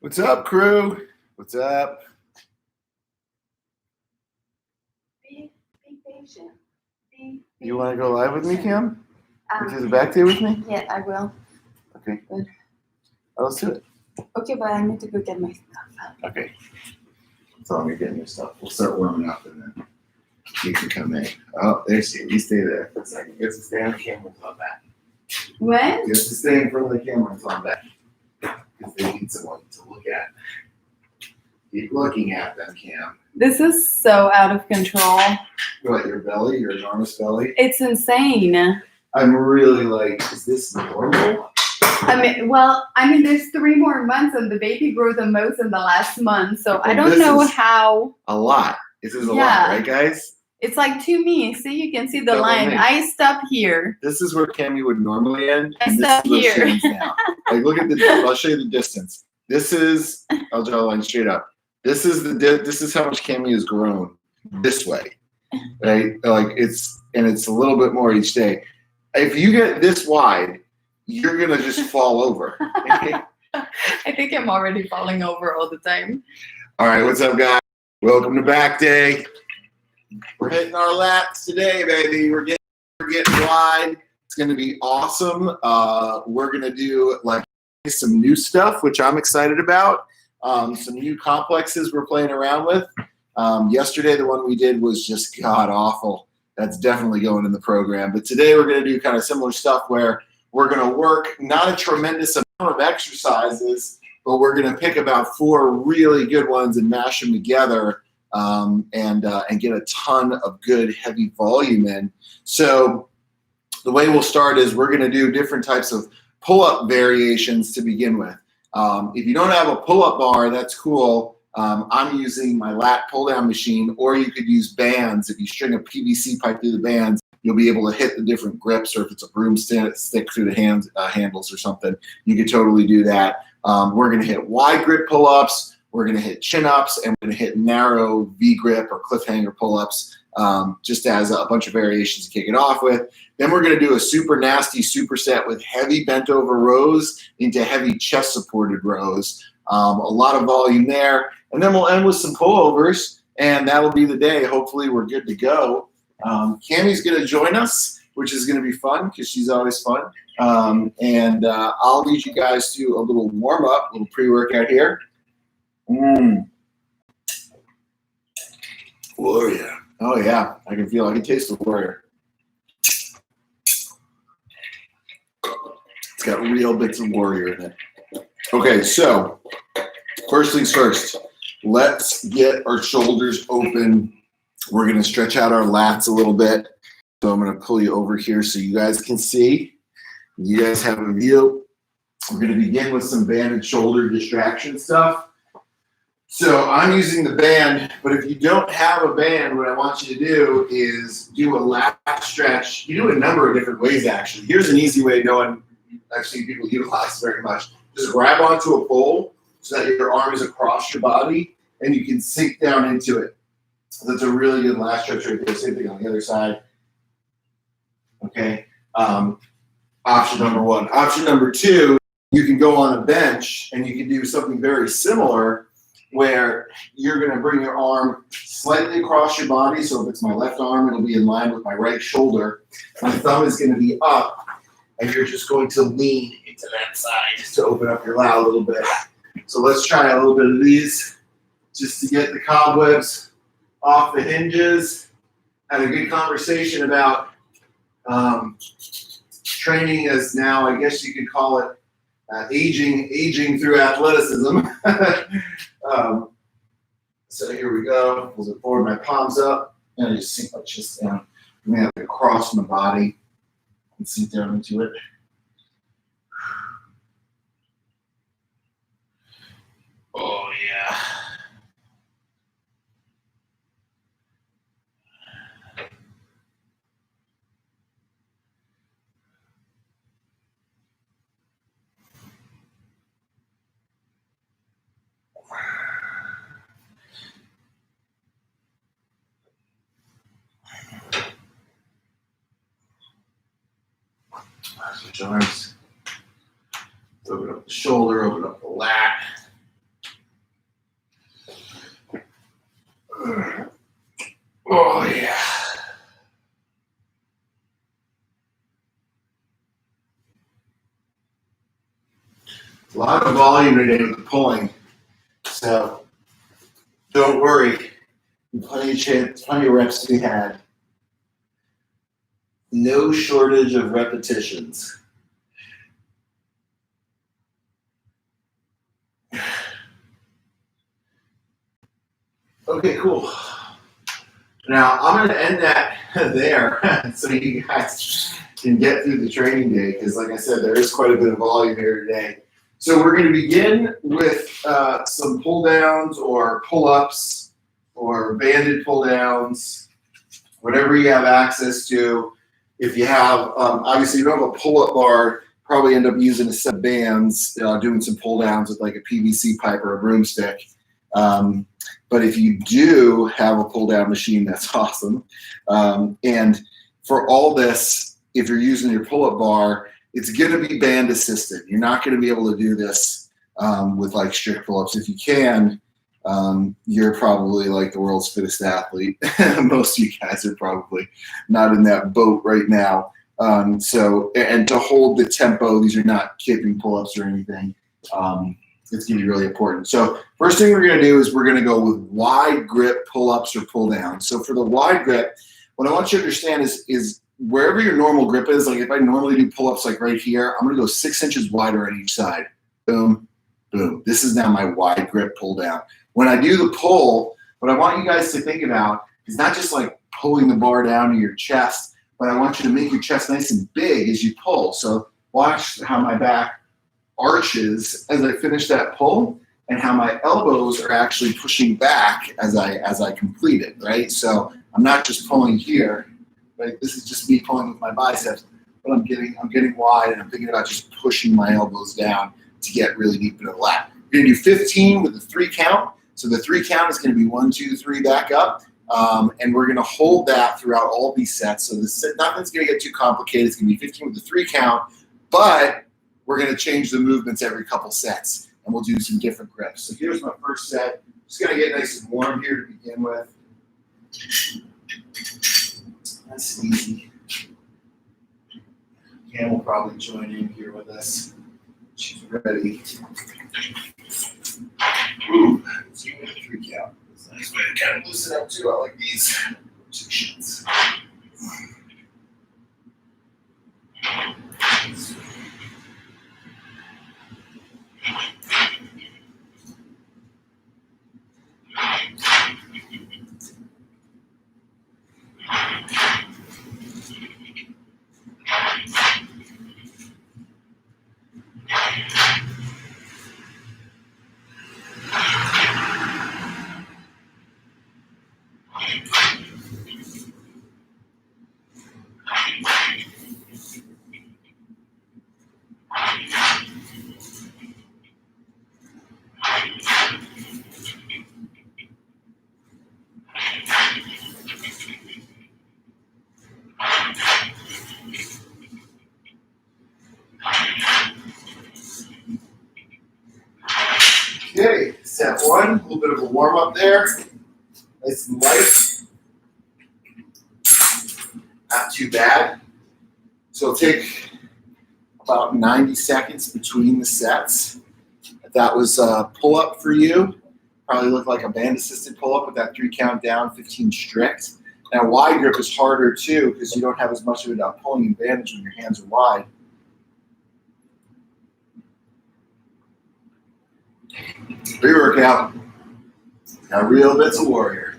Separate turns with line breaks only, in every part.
What's up, crew? What's up?
Be patient.
You want to go live with me, Kim? Do the back day with me?
Yeah, I will.
Okay.
Good.
Let's do it.
Okay, but I need to go get my stuff.
Okay. So I'm getting your stuff. We'll start warming up and then you can come in. Oh, there's you. You stay there for a second. Get to stay on the camera until I'm back.
When?
Get to stay in front of the camera until I'm back. Because they need someone to look at. Keep looking at them, Cam.
This is so out of control.
What, your belly? Your enormous belly?
It's insane.
I'm really like, is this normal?
I mean, there's 3 more months and the baby grew the most in the last month. So I don't
this
know
is
how.
A lot. This is a lot,
Yeah.
right, guys?
It's like to me. See, you can see the
Double
line.
me.
I stop here.
This is where Cammy would normally end.
I
And this
stop
is where she
here.
ends now. Like, look at the. I'll show you the distance. This is. I'll draw a line straight up. This is this is how much Cammy has grown this way, right? Like it's a little bit more each day. If you get this wide, you're gonna just fall over.
I think I'm already falling over all the time.
All right, what's up, guys? Welcome to Back Day. We're hitting our lats today, baby. We're getting wide. It's going to be awesome. We're going to do like some new stuff, which I'm excited about. Some new complexes we're playing around with. Yesterday, the one we did was just god awful. That's definitely going in the program. But today, we're going to do kind of similar stuff where we're going to work not a tremendous amount of exercises, but we're going to pick about 4 really good ones and mash them together. And get a ton of good heavy volume in. So the way we'll start is we're going to do different types of pull-up variations to begin with. If you don't have a pull-up bar, that's cool. I'm using my lat pull-down machine, or you could use bands. If you string a PVC pipe through the bands, you'll be able to hit the different grips, or if it's a broomstick through the handles or something, you could totally do that. We're going to hit wide grip pull-ups. We're going to hit chin-ups, and we're going to hit narrow V-grip or cliffhanger pull-ups, just as a bunch of variations to kick it off with. Then we're going to do a super nasty superset with heavy bent-over rows into heavy chest-supported rows. A lot of volume there. And then we'll end with some pullovers, and that'll be the day. Hopefully we're good to go. Cammy's going to join us, which is going to be fun because she's always fun. I'll lead you guys to a little warm-up, a little pre-workout here. Warrior. Oh yeah, I can taste the warrior. It's got real bits of warrior in it. Okay, so first things first, let's get our shoulders open. We're gonna stretch out our lats a little bit. So I'm gonna pull you over here so you guys can see. You guys have a view. We're gonna begin with some banded shoulder distraction stuff. So I'm using the band, but if you don't have a band, what I want you to do is do a lat stretch. You do a number of different ways, actually. Here's an easy way no one actually people utilize very much. Just grab onto a pole so that your arm is across your body and you can sink down into it. So that's a really good lat stretch right there. Same thing on the other side. Okay. Option number 1. Option number 2, you can go on a bench and you can do something very similar, where you're going to bring your arm slightly across your body. So if it's my left arm, it'll be in line with my right shoulder. My thumb is going to be up, and you're just going to lean into that side to open up your lat a little bit. So let's try a little bit of these just to get the cobwebs off the hinges. Had a good conversation about training as now, I guess you could call it aging through athleticism. So here we go. Pull it forward, my palms up, and I just sink my chest down. I'm gonna have to cross my body and sink down into it. Oh yeah. Switch arms. Open up the shoulder, open up the lat. A lot of volume today with the pulling. So don't worry. Plenty of reps to be had. No shortage of repetitions. Okay, cool. Now I'm going to end that there so you guys can get through the training day because, like I said, there is quite a bit of volume here today. So we're going to begin with some pull downs or pull ups or banded pull downs, whatever you have access to. If you have, obviously, you don't have a pull up bar, probably end up using a set of bands, doing some pull downs with like a PVC pipe or a broomstick. But if you do have a pull down machine, that's awesome. And for all this, if you're using your pull up bar, it's going to be band assisted. You're not going to be able to do this with like strict pull ups. If you can, you're probably like the world's fittest athlete. Most of you guys are probably not in that boat right now. So, and to hold the tempo, these are not kipping pull ups or anything. It's going to be really important. So first thing we're going to do is we're going to go with wide grip pull-ups or pull-downs. So for the wide grip, what I want you to understand is wherever your normal grip is, like if I normally do pull-ups like right here, I'm going to go 6 inches wider on each side. Boom, boom. This is now my wide grip pull-down. When I do the pull, what I want you guys to think about is not just like pulling the bar down to your chest, but I want you to make your chest nice and big as you pull. So watch how my back arches as I finish that pull and how my elbows are actually pushing back as I complete it, right? So I'm not just pulling here, right? This is just me pulling with my biceps, but I'm getting wide and I'm thinking about just pushing my elbows down to get really deep into the lat. We're gonna do 15 with a 3 count. So the 3 count is gonna be 1, 2, 3 back up. And we're gonna hold that throughout all these sets. So nothing's gonna get too complicated. It's gonna be 15 with a 3 count, but we're going to change the movements every couple sets, and we'll do some different grips. So here's my first set. Just going to get nice and warm here to begin with. That's easy. Cam will probably join in here with us. She's ready. Ooh, let's give it a 3 count. It's a nice way to kind of loosen up too. I like these positions. Okay, set 1, a little bit of a warm up there. Nice and light. Not too bad. So it'll take about 90 seconds between the sets. If that was a pull up for you, probably look like a band assisted pull up with that 3 count down, 15 strict. Now wide grip is harder too because you don't have as much of a pulling advantage when your hands are wide. Pre-workout. Got real bits of warrior.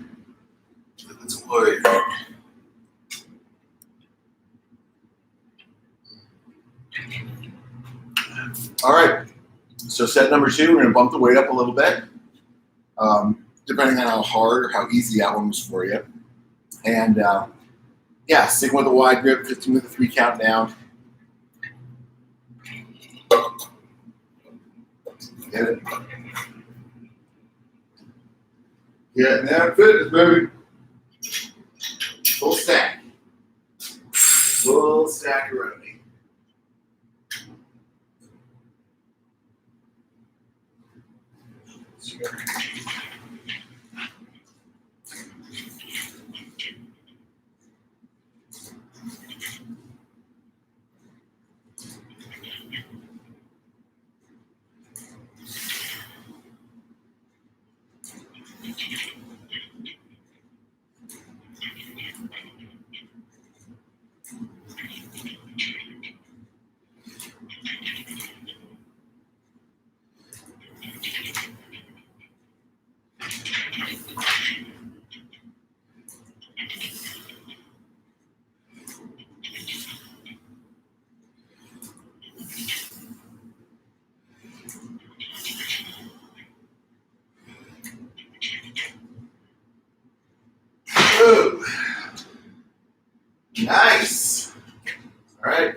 Bits of warrior. All right. So set number 2, we're going to bump the weight up a little bit, depending on how hard or how easy that one was for you. And yeah, stick with the wide grip, 15 with a 3 count down. Get it. Getting that fitness, baby. Full stack. Full stack of running.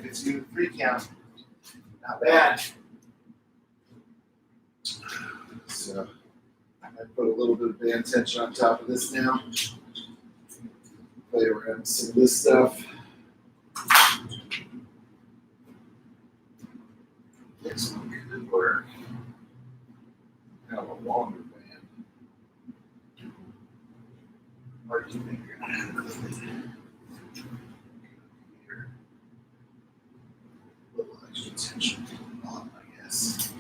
right, 15 with 3 count. Not bad. So I'm going to put a little bit of band tension on top of this now. Play around with some of this stuff. This one could work. Kind of a longer band. Or do you think you're going to have a little extra tension to the bottom, I guess.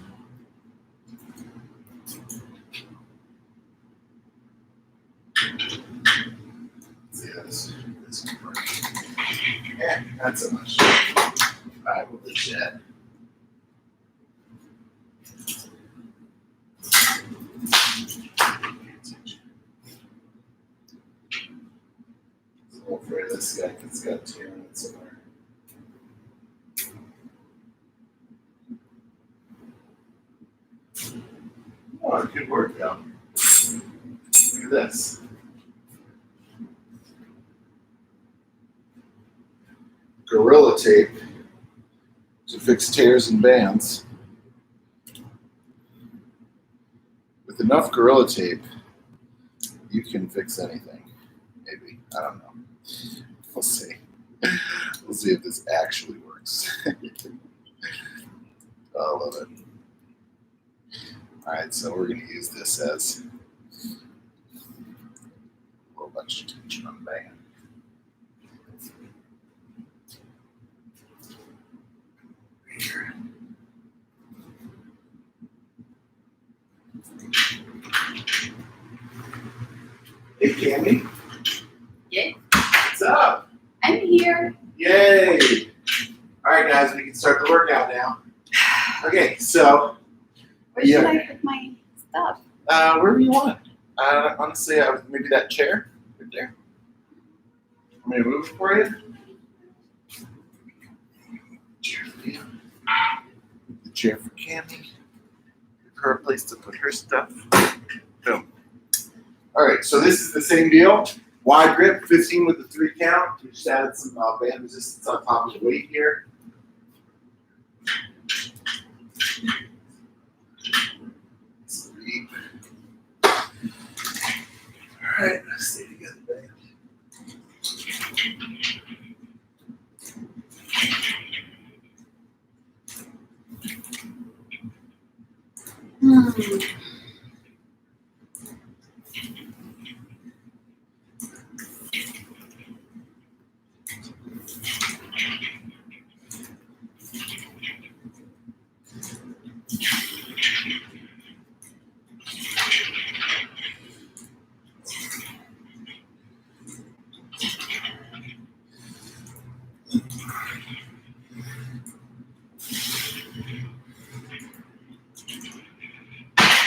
Let's see how this can work. Yeah, not so much. Alright, we'll do that. I'm afraid of this guy because it's got 2 minutes in there. Oh, it could work though. Look at this. Gorilla tape to fix tears and bands. With enough Gorilla tape, you can fix anything. Maybe. I don't know. We'll see. We'll see if this actually works. I love it. Alright, so we're going to use this as a little bunch of tension on the band. Here. Hey, Cammy.
Yeah.
What's up?
I'm here.
Yay! All right, guys, we can start the workout now. Okay, so
Where should I put my stuff?
wherever you want. Honestly, maybe that chair right there. I'm gonna move it for you. Chair for you. The chair for Cammy. Give her a place to put her stuff. Boom. All right, so this is the same deal. Wide grip, 15 with the 3 count. We just added some band resistance on top of the weight here. Sweet. All right, let's stay together, babe.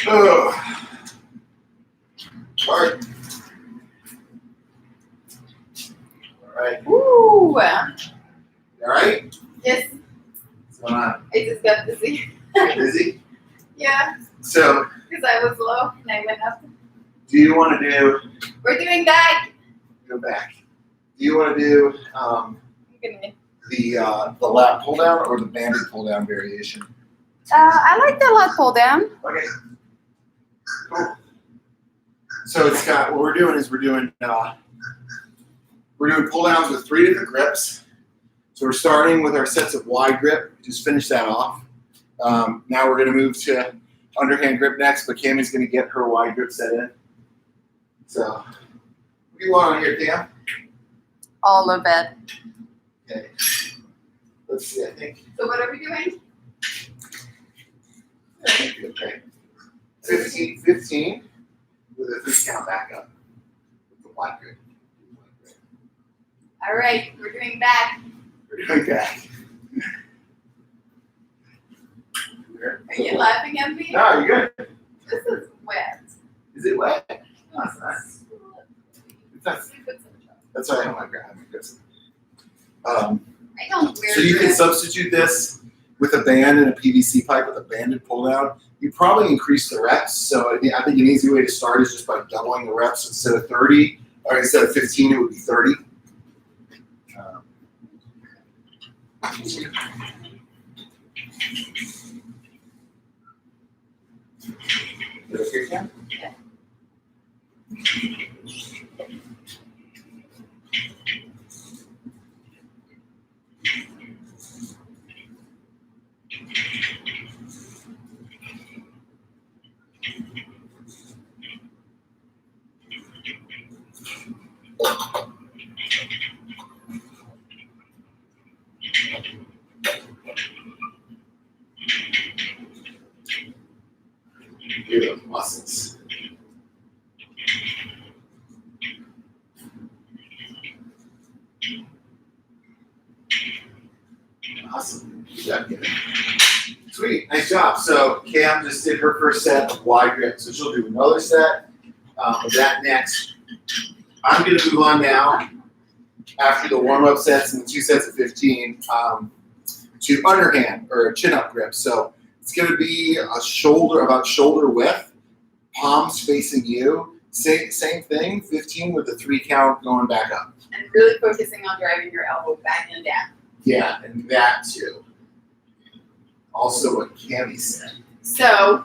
Oh. All right. All right.
Woo!
All right.
Yes,
What's going on?
I just got busy.
Busy?
Yeah,
So,
because I was low and I went up.
do you want to do
We're doing that.
go back? Do you want to do
I'm gonna.
the lat pull down or the banded pull down variation?
I like the lat pull down.
Okay. Cool. So it's got what we're doing is we're doing pull downs with 3 different grips. So we're starting with our sets of wide grip. Just finish that off. Now we're going to move to underhand grip next, but Cammy's going to get her wide grip set in. So what do you want on here, Cam?
All of it.
Okay. Let's see. I think.
So what are we doing?
Okay. 15 with a 3 count back up with the wide grip.
All right, we're doing back.
We're doing back.
Are you laughing at me?
No, you're good.
This is wet.
Is it wet? No, it's not. It's not.
I
That's why I don't like grabbing this.
don't wear
So you can
dress.
substitute this with a band and a PVC pipe with a banded pull down. You probably increase the reps. So I think an easy way to start is just by doubling the reps instead of 30, or instead of 15, it would be 30. Okay, Cam?
Yeah.
Hear those muscles. Awesome. You got it. Sweet. Nice job. So Cam just did her first set of wide grip. So she'll do another set of that next. I'm going to move on now after the warm-up sets and the 2 sets of 15 to underhand or a chin-up grip. So it's going to be a shoulder, about shoulder width, palms facing you. Same thing, 15 with the 3 count going back up.
And really focusing on driving your elbow back and down.
Yeah, and that too. Also what Cammie said.
So,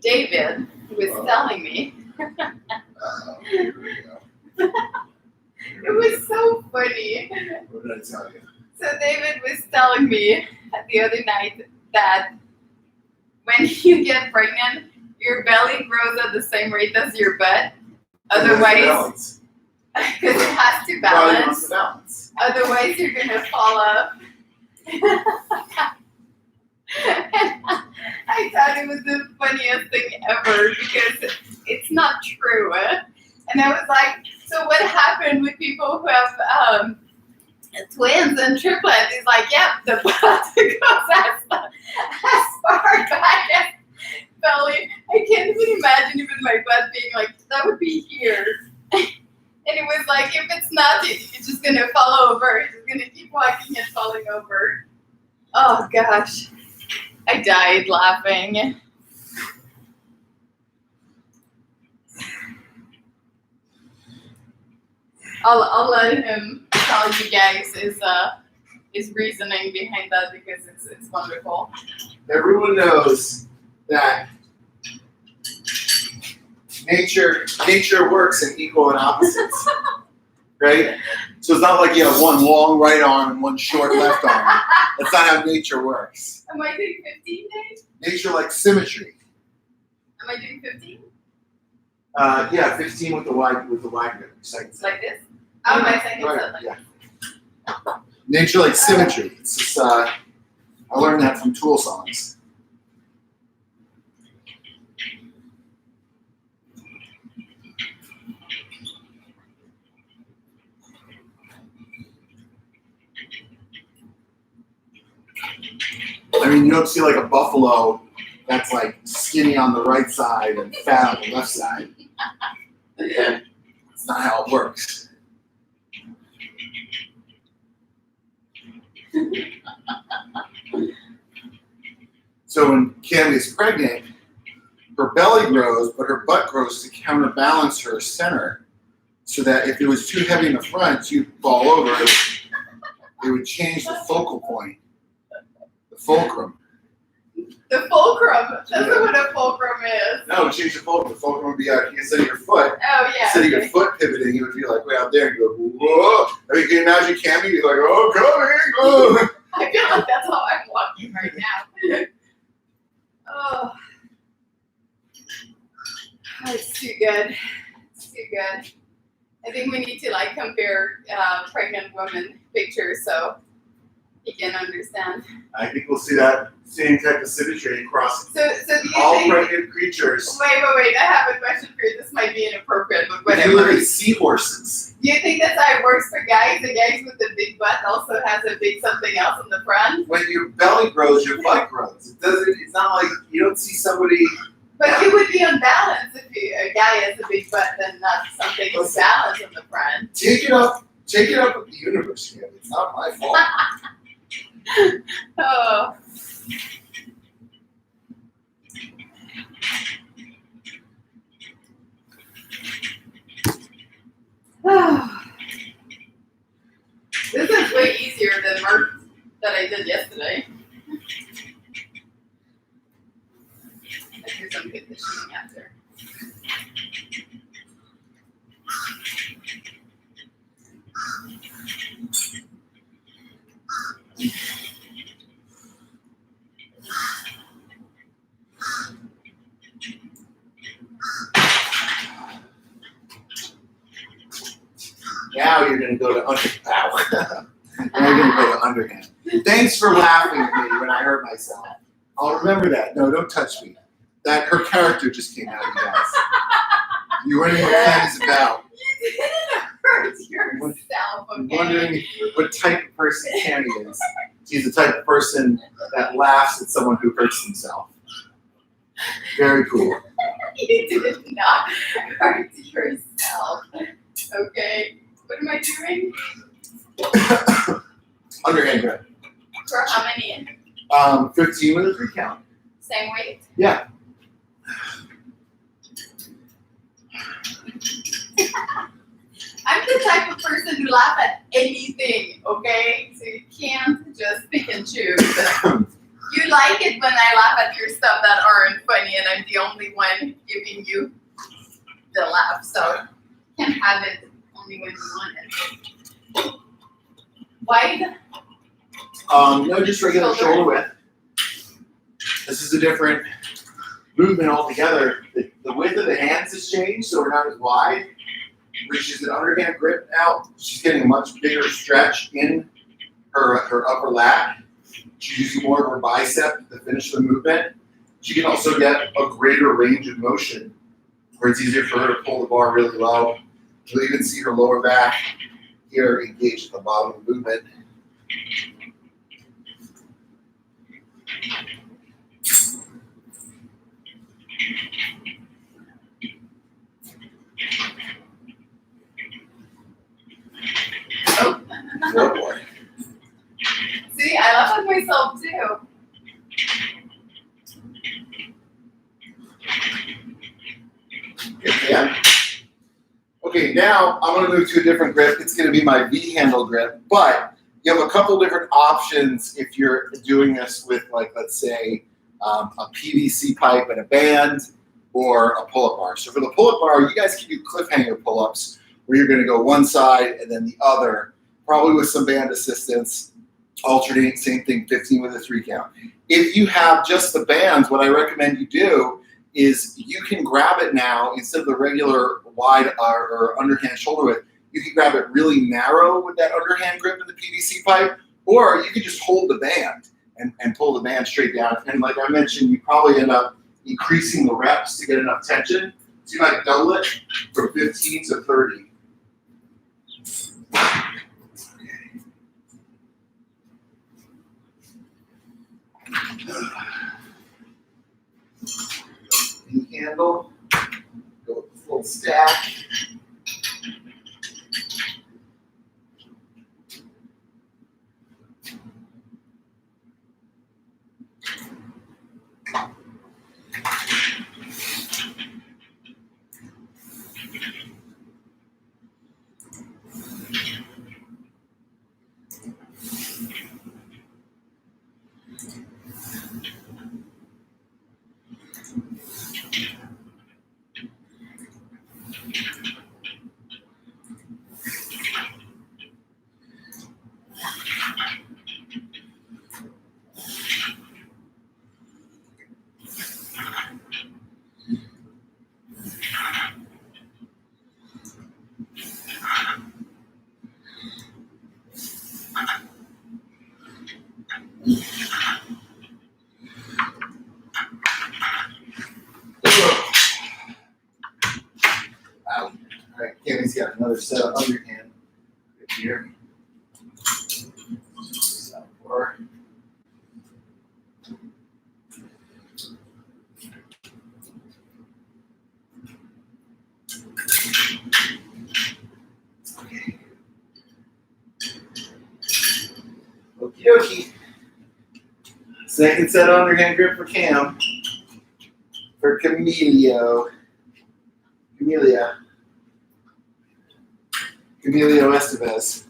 David was telling me,
Here we go.
it was so funny.
What did I tell you?
So David was telling me the other night that when you get pregnant, your belly grows at the same rate as your butt. Otherwise, because it has to balance. Otherwise, you're gonna fall off. I thought it was the funniest thing ever because it's not true. And I was like, so what happened with people who have twins and triplets? He's like, yep, the butt goes as far back as belly. I can't even imagine even my butt being like, that would be here. And it was like, if it's not, it's just gonna fall over. It's just gonna keep walking and falling over. Oh gosh, I died laughing. I'll let him tell you guys his reasoning behind that because it's wonderful.
Everyone knows that nature works in equal and opposites, right? So it's not like you have one long right arm and one short left arm. That's not how nature works.
Am I doing 15 days?
Nature likes symmetry.
Am I doing 15?
Yeah, 15 with the wide grip. Second set.
Like this? Oh, my second
Right,
set. Like
yeah. Nature likes symmetry. It's just, I learned that from Tool songs. I mean, you don't see like a buffalo that's like skinny on the right side and fat on the left side. Yeah, it's not how it works. So when Cammie's pregnant, her belly grows, but her butt grows to counterbalance her center, so that if it was too heavy in the front, you'd fall over. It would change the focal point. The fulcrum.
The fulcrum. That's not what a fulcrum is.
No, change the fulcrum. The fulcrum would be out instead of your foot.
Oh, yeah.
Instead of your foot pivoting, it would be like way out there and go, whoa. I mean, can you imagine Cammie? He's like, oh, coming. Oh.
I feel like that's how I'm walking right now. Oh. It's too good. It's too good. I think we need to like compare pregnant women pictures so you can understand.
I think we'll see that same type of symmetry across
So do you
all
think?
pregnant creatures.
Wait. I have a question for you. This might be inappropriate, but
If you
whatever.
look at seahorses,
Do you think that's how it works for guys? The guys with the big butt also has a big something else in the front.
when your belly grows, your butt grows. It doesn't. It's not like you don't see somebody.
But you would be unbalanced if a guy has a big butt and not something with balance in the front.
Take it up with the universe, Cammie. It's not my fault.
Oh. This is way easier than work that I did yesterday. I do some conditioning after.
Now you're going to go to Now you're going to go to underhand. Thanks for laughing at me when I hurt myself. I'll remember that. No, don't touch me. That her character just came out, you guys. You wondering what that is about.
You didn't hurt yourself,
I'm
okay?
wondering what type of person Tammy is. She's the type of person that laughs at someone who hurts himself. Very cool.
You did not hurt yourself. Okay. What am I doing?
Underhand grip.
For how many?
15 with a 3 count.
Same weight?
Yeah.
I'm the type of person who laugh at anything, okay? So you can't just pick and choose. You like it when I laugh at your stuff that aren't funny and I'm the only one giving you the laugh. So you can't have it only when you want it. Wide?
No, just regular shoulder width. This is a different movement altogether. The width of the hands has changed, so we're not as wide. Reaches an underhand grip now. She's getting a much bigger stretch in her upper lat. She's using more of her bicep to finish the movement. She can also get a greater range of motion, where it's easier for her to pull the bar really low. You'll even see her lower back here engaged at the bottom of the movement.
Oh.
Oh boy.
See, I laugh at myself too.
Yeah. Okay, now I'm going to move to a different grip. It's going to be my V handle grip, but you have a couple different options if you're doing this with, like, let's say, a PVC pipe and a band or a pull-up bar. So for the pull-up bar, you guys can do cliffhanger pull-ups where you're going to go one side and then the other, probably with some band assistance. Alternate, same thing, 15 with a 3 count. If you have just the bands, what I recommend you do is you can grab it now instead of the regular wide or underhand shoulder width. You can grab it really narrow with that underhand grip in the PVC pipe, or you can just hold the band and pull the band straight down. And like I mentioned, you probably end up increasing the reps to get enough tension. So you might double it from 15 to 30. Handle, go with the full stack. All right, Cammy's got another set of underhand right here. Or okie dokie. Second set of underhand grip for Cam. For Camilio Estevez.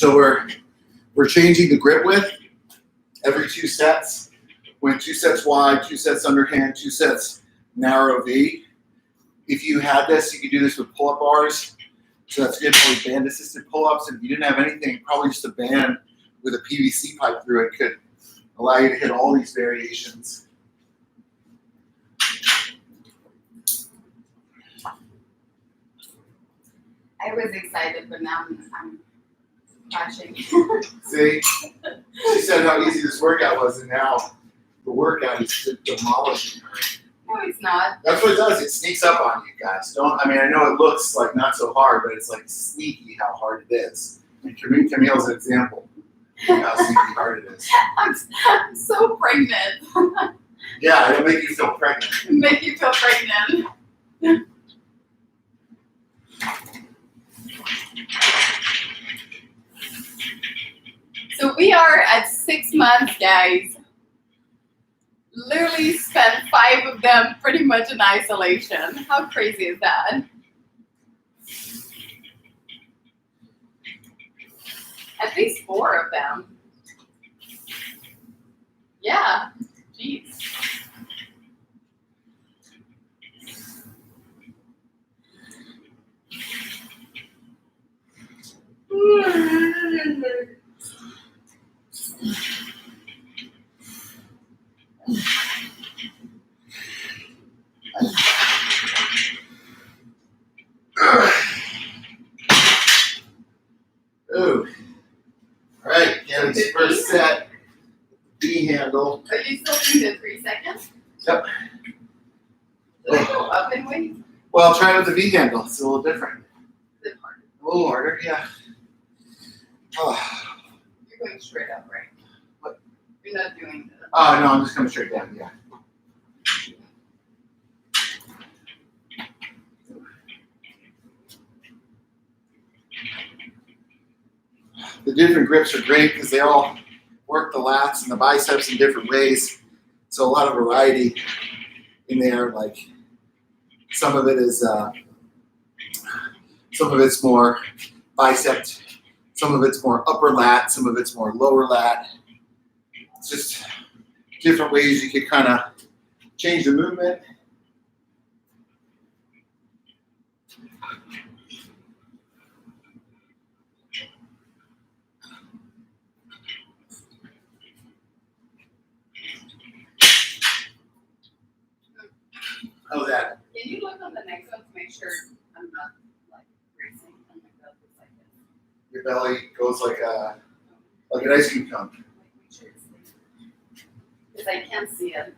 So we're changing the grip width every 2 sets. Went 2 sets wide, 2 sets underhand, 2 sets narrow V. If you had this, you could do this with pull-up bars. So that's good for band-assisted pull-ups. And if you didn't have anything, probably just a band with a PVC pipe through it could allow you to hit all these variations.
I was excited, but now I'm crashing.
See? She said how easy this workout was, and now the workout is demolishing her.
No, it's not.
That's what it does. It sneaks up on you guys. I know it looks like not so hard, but it's like sneaky how hard it is. And Camille's an example of how sneaky hard it is.
I'm so pregnant.
Yeah, it'll make you feel pregnant.
Make you feel pregnant. So we are at 6 months, guys. Literally spent 5 of them pretty much in isolation. How crazy is that? At least 4 of them. Yeah, jeez.
Ooh. All right, Kelly's first set. V handle.
Are you still doing the 3 seconds?
Yep.
Does it go up in weight?
Well, try it with the V handle. It's a little different.
Is it harder?
A little harder, yeah. Oh,
You're going straight up, right?
What?
You're not doing the...
oh no, I'm just coming straight down, yeah. The different grips are great because they all work the lats and the biceps in different ways. So a lot of variety in there. Like some of it is, some of it's more bicep, some of it's more upper lat, some of it's more lower lat. It's just different ways you could kind of change the movement. How's that?
Can you look on the next one to make sure I'm not like racing and my belt is like this?
Your belly goes like an ice cream cone.
Like make sure it's because I can't see it.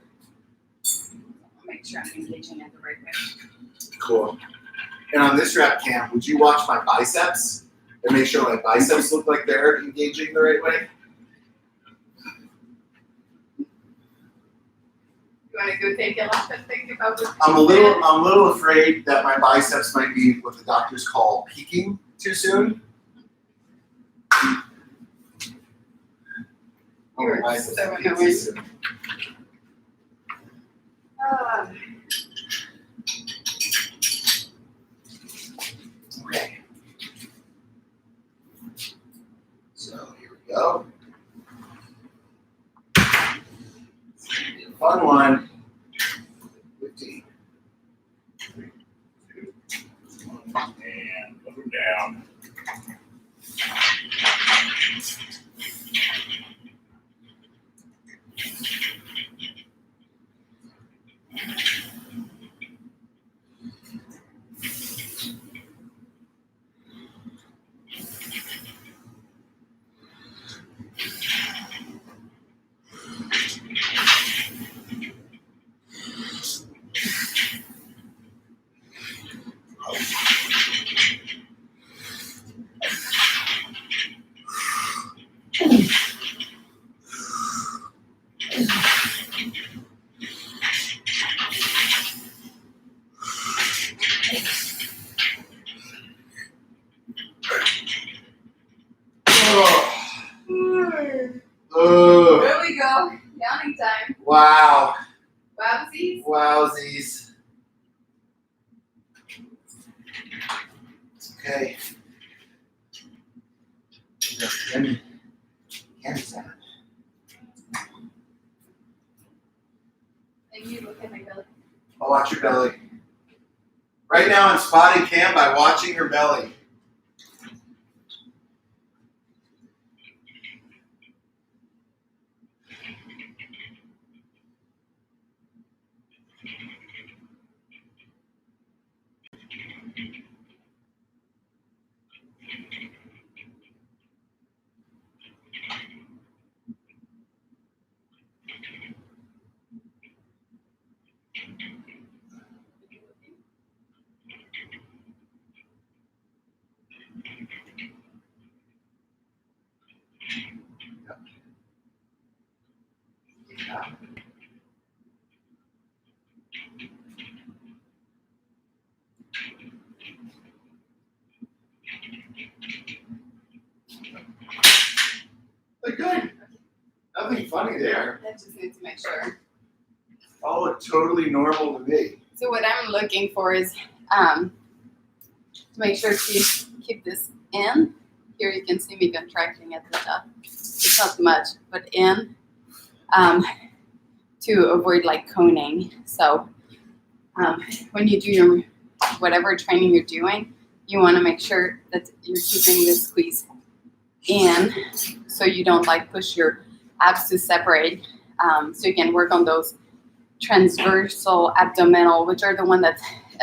I'll make sure I'm engaging it the right way.
Cool. And on this rep cam, would you watch my biceps and make sure my biceps look like they're engaging the right way?
You want to go take a look and think about what
I'm a little afraid that my biceps might be what the doctors call peaking too soon.
You're
my
so
biceps peak too
annoying.
soon. Okay. So here we go. It's gonna be a fun one. 15. 3, 2, 1, and put them down.
There we go. Yawning time.
Wow.
Wowsies.
Wowsies. Okay. Candy's at?
And you look at my belly.
I'll watch your belly. Right now I'm spotting Cam by watching her belly. Look good. Nothing funny there.
I just need to make sure.
All look totally normal to me.
So what I'm looking for is to make sure to keep this in. Here you can see me contracting at the top. It's not much, but in to avoid like coning. So when you do your whatever training you're doing, you want to make sure that you're keeping this squeeze in so you don't like push your abs to separate. So you can work on those transversal abdominal, which are the one that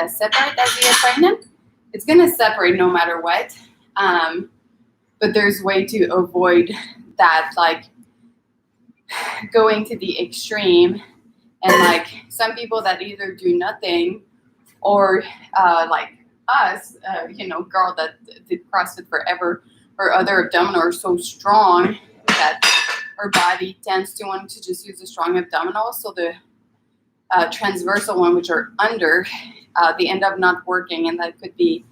separate as you get pregnant. It's going to separate no matter what. But there's way to avoid that, like going to the extreme. And like some people that either do nothing or like us, girl that did CrossFit forever, or other abdominal are so strong that our body tends to want to just use a strong abdominal. So the transversal one, which are under, they end up not working, and that could be,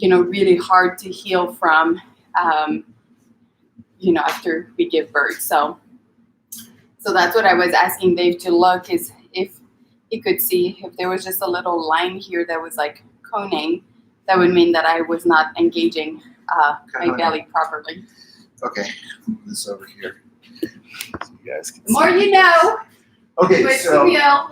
really hard to heal from, after we give birth. So that's what I was asking Dave to look, is if he could see if there was just a little line here that was like coning, that would mean that I was not engaging my belly properly.
Okay, move this over here so you guys can
The more you know.
Okay, so now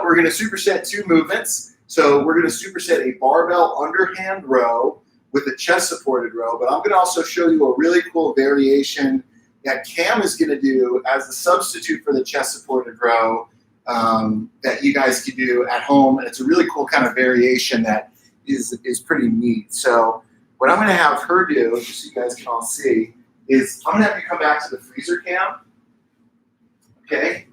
we're going to superset 2 movements. So we're going to superset a barbell underhand row with a chest supported row, but I'm going to also show you a really cool variation that Cam is going to do as a substitute for the chest supported row that you guys can do at home. And it's a really cool kind of variation that is pretty neat. So what I'm going to have her do, just so you guys can all see, is I'm going to have you come back to the freezer cam. Okay,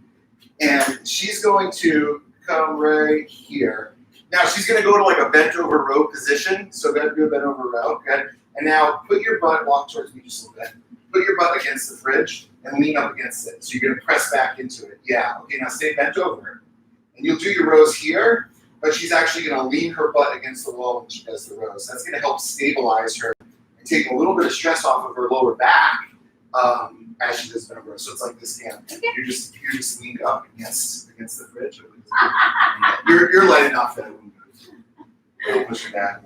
and she's going to come right here. Now she's going to go to like a bent over row position. So go do a bent over row. Good. And now put your butt, walk towards me just a little bit. Put your butt against the fridge and lean up against it. So you're going to press back into it. Yeah. Okay. Now stay bent over. And you'll do your rows here, but she's actually going to lean her butt against the wall when she does the rows. That's going to help stabilize her and take a little bit of stress off of her lower back. As she does bent over. So it's like this cam. Okay. You're just leaned up against the fridge. You're light enough that it won't move. Don't push it back.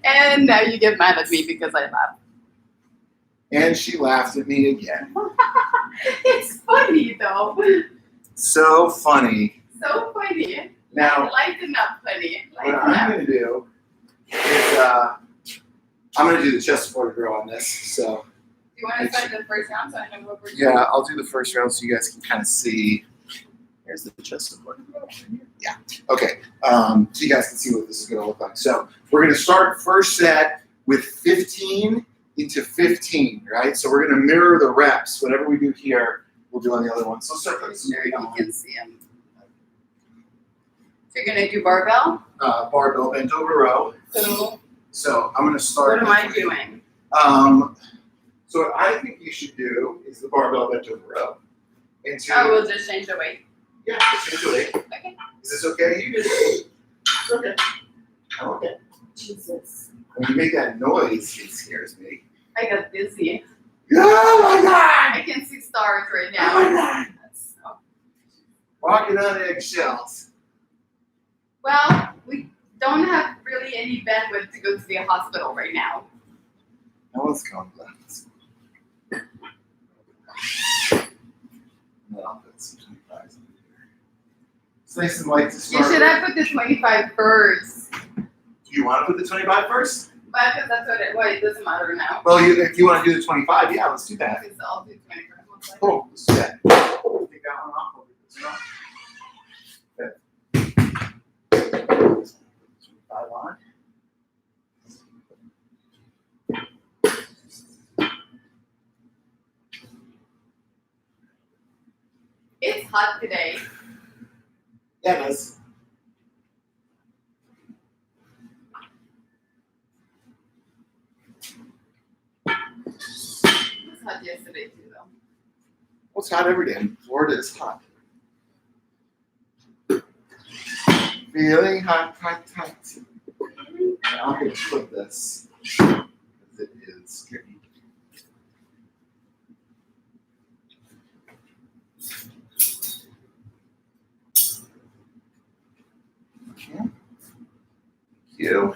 And now you get mad at me because I laughed.
And she laughed at me again.
It's funny though.
So funny.
So funny.
Now,
lighten up, funny.
What I'm going to do is I'm going to do the chest supported row on this. So.
Do you want to start the first round so I know what we're doing?
Yeah, I'll do the first round so you guys can kind of see. Here's the chest support. Yeah. Okay. So you guys can see what this is going to look like. So we're going to start first set with 15 into 15, right? So we're going to mirror the reps. Whatever we do here, we'll do on the other one. So start putting some weight on.
You can see them. So you're going to do barbell?
Barbell bent over row.
Cool.
So I'm going to start.
What am I doing?
So what I think you should do is the barbell bent over row.
We'll just change the weight.
Yeah, just change the weight.
Okay.
Is this okay? It's okay. I'm okay.
Jesus.
When you make that noise, it scares me.
I got dizzy.
Oh my God!
I can see stars right now.
Oh my God!
That's so...
Walking on eggshells.
Well, we don't have really literally any bandwidth to go to the hospital right now.
No one's complex. No, that's 25. It's nice and light to
You
start.
should have put the 25 first.
Do you want to put the 25 first?
But because that's what it doesn't matter now.
Well, if you want to do the 25, yeah, let's do that.
Because I'll do 25.
Cool. Let's do that. Take that one off. We'll put this one on. Okay. 25 on.
It's hot today.
Yeah, it is.
It was hot yesterday too, though.
Well, it's hot every day. In Florida is hot. Feeling hot, hot, hot. I'm going to put this because it is tricky. Okay. Thank you.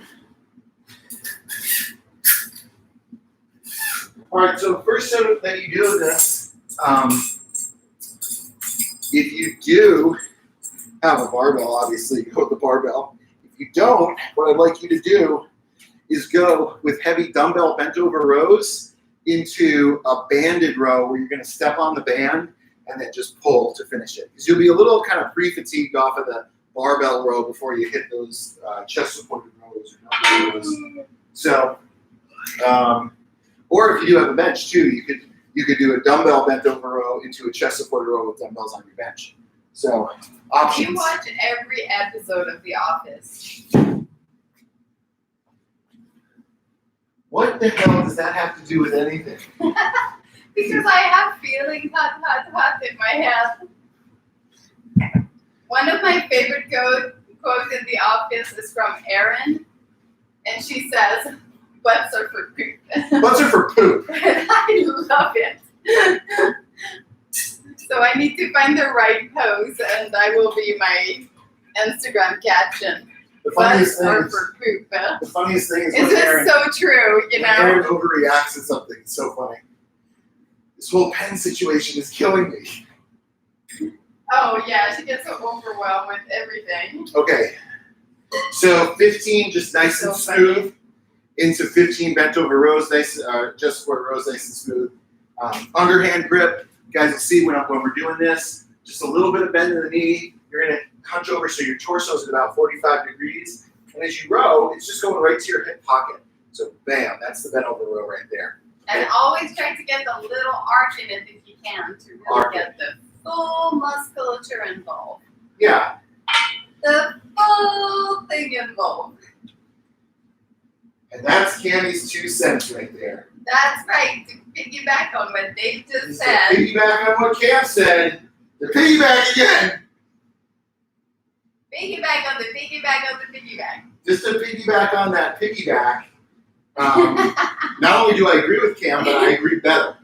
All right, so the first step that you do this, if you do have a barbell, obviously go with the barbell. If you don't, what I'd like you to do is go with heavy dumbbell bent over rows into a banded row where you're going to step on the band and then just pull to finish it. Because you'll be a little kind of pre-fatigued off of the barbell row before you hit those chest supported rows or dumbbell rows. So, or if you do have a bench too, you could do a dumbbell bent over row into a chest supported row with dumbbells on your bench. So options.
You watch every episode of The Office.
What the hell does that have to do with anything?
Because I have feeling hot, hot, hot in my head. One of my favorite quotes in The Office is from Erin, and she says, "Butts are for poop."
Butts are for poop.
I love it. So I need to find the right pose, and I will be my Instagram caption.
The funniest thing
Butts are
is,
for poop.
the funniest thing is
It's
when
just
Erin,
so true, you
when
know?
Erin overreacts to something. It's so funny. This whole pen situation is killing me.
Oh, yeah, she gets so overwhelmed with everything.
Okay, so 15 just nice and
So
smooth into 15 bent over rows, nice, just for rows, nice and smooth. Underhand grip, you guys will see when we're doing this, just a little bit of bend in the knee. You're gonna hunch over so your torso is at about 45 degrees. And as you row, it's just going right to your hip pocket. So bam, that's the bent over row right there.
And always try to get the little arch in it if you can to really
Arch.
get the full musculature involved.
Yeah,
The full thing involved.
and that's Cammy's 2 cents right there.
That's right. To piggyback on what Dave just
Just to
said.
piggyback on what Cam said, the piggyback again.
Piggyback on the piggyback on the piggyback.
Just to piggyback on that piggyback. Not only do I agree with Cam, but I agree better.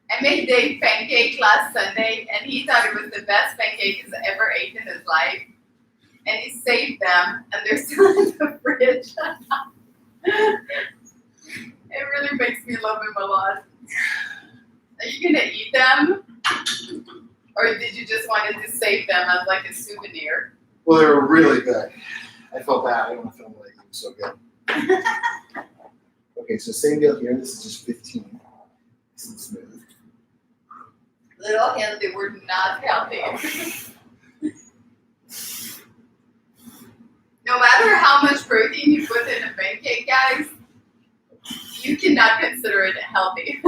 I made Dave pancake last Sunday, and he thought it was the best pancake he's ever ate in his life. And he saved them, and they're still in the fridge. It really makes me love him a lot. Are you gonna eat them? Or did you just wanted to save them as like a souvenir?
Well, they were really good. I felt bad. I don't want to film like it was so good. Okay, so same deal here. This is just 15. Nice and smooth.
Little hint, they were not healthy. No matter how much protein you put in a pancake, guys, you cannot consider it healthy.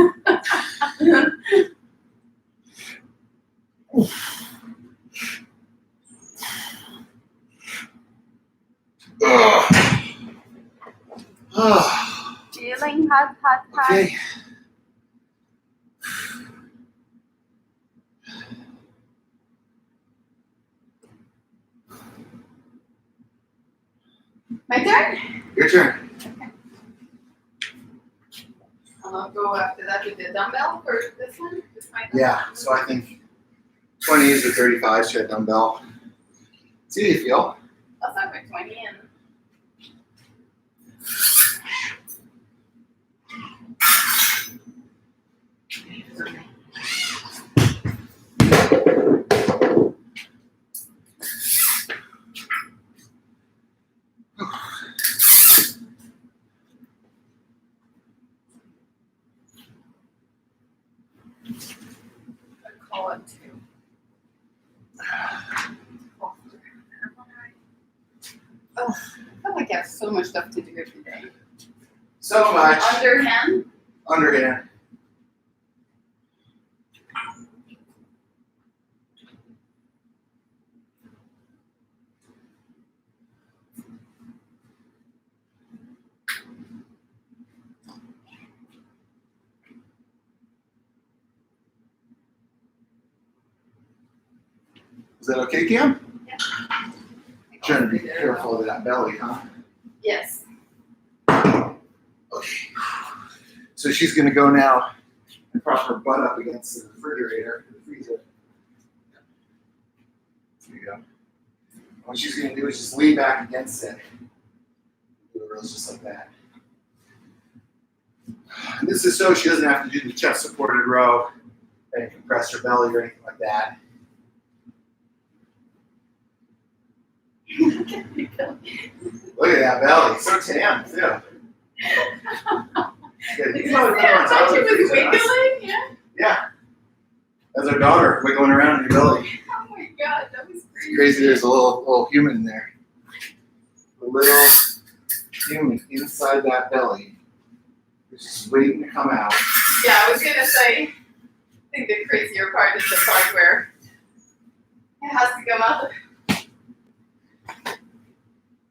Feeling hot, hot, hot.
Okay.
My turn?
Your turn.
I'll go after that with the dumbbell for this one. This might
Yeah, so I think 20s or 35s to a dumbbell. See how you feel.
I'll start with 20 in. Call it 2. Oh, I feel like I have so much stuff to do every day.
So much.
Underhand?
Underhand. Is that okay, Cam?
Yeah.
Trying to be careful of that belly, huh?
Yes.
Okay. So she's going to go now and prop her butt up against the refrigerator, the freezer. There you go. What she's going to do is just lean back against it. Do it just like that. And this is so she doesn't have to do the chest supported row and compress her belly or anything like that. Look at that belly, so tan too.
I thought she was wiggling, yeah.
Yeah. That's our daughter wiggling around in your belly.
Oh my god, that was crazy.
It's crazy there's a little human in there. A little human inside that belly. It's just waiting to come out.
Yeah, I was gonna say, I think the crazier part is the part where it has to come out.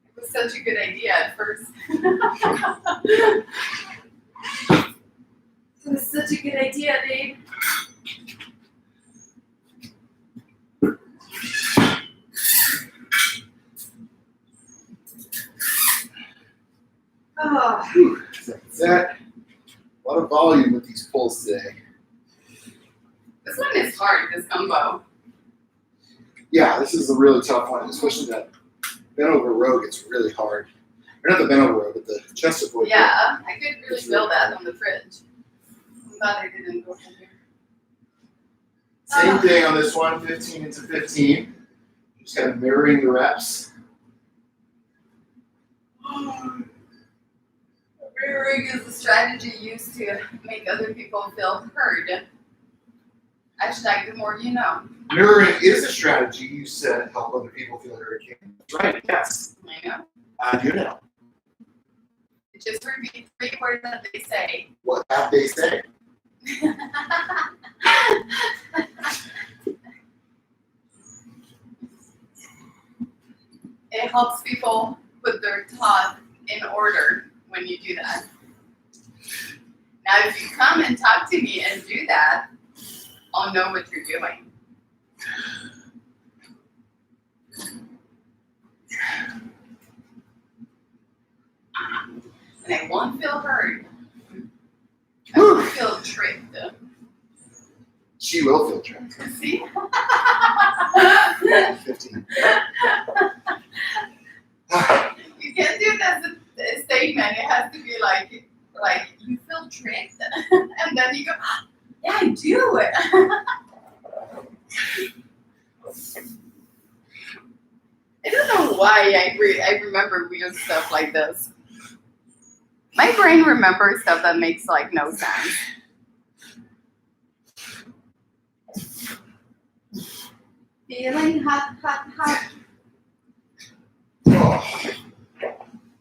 It was such a good idea at first. It was such a good idea, babe. Oh.
Whew. That's that. A lot of volume with these pulls today.
This one is hard, this combo.
Yeah, this is a really tough one, especially that bent over row gets really hard. Or not the bent over row, but the chest support.
Yeah, I could really feel that on the fridge. I'm glad I didn't go from here.
Same thing on this one, 15 into 15. Just kind of mirroring the reps.
Mirroring is a strategy used to make other people feel heard. Hashtag the more you know.
Mirroring is a strategy used to help other people feel heard. That's right, yes.
I know.
I do know.
Just repeat 3 words that they say.
What have they say?
It helps people put their thought in order when you do that. Now, if you come and talk to me and do that, I'll know what you're doing. And I won't feel heard. I won't feel tricked.
She will feel trapped.
See?
15.
You can't do that as a statement. It has to be like you feel tricked, and then you go, yeah, I do it. I don't know why I remember weird stuff like this. My brain remembers stuff that makes like no sense. Feeling hot, hot, hot.
Oh.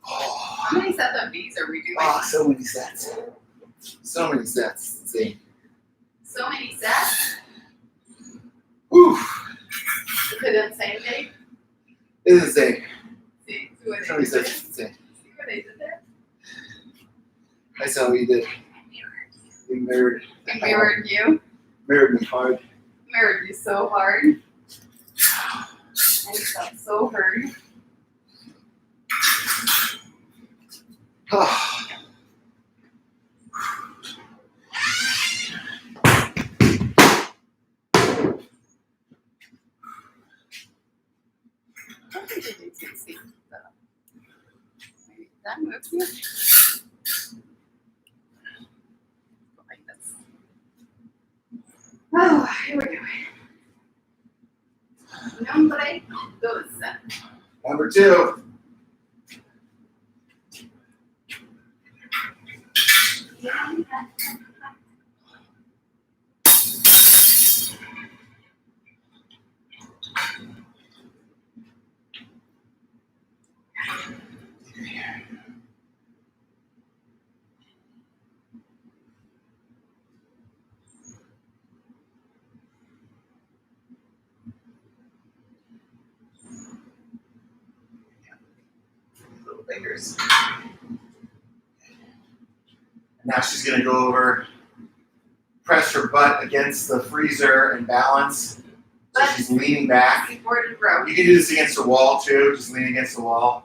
How many sets of these are we doing?
Oh, so many sets. So many sets. Let's see.
So many sets?
Whew.
Is it insane, Dave?
It is insane.
See what
So
I
many
did there?
sets. It's insane.
See what I did there?
I saw what you did. You mirrored.
I mirrored you.
Mirrored me hard.
Mirrored you so hard. I felt so hurt. Done with you. Like this. Oh, here we go. Nombre dos.
Number 2. Little fingers. Now she's going to go over, press her butt against the freezer and balance. So she's leaning back.
Supported row.
You can do this against the wall too, just lean against the wall.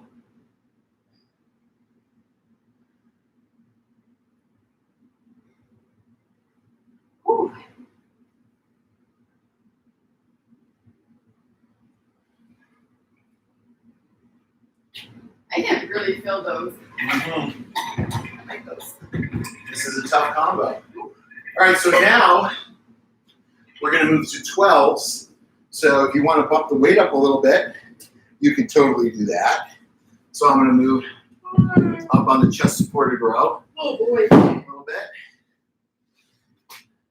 Whew. I can really feel those. I like those.
This is a tough combo. All right, so now we're going to move to 12s. So if you want to bump the weight up a little bit, you can totally do that. So I'm going to move up on the chest supported row
Oh boy.
a little bit.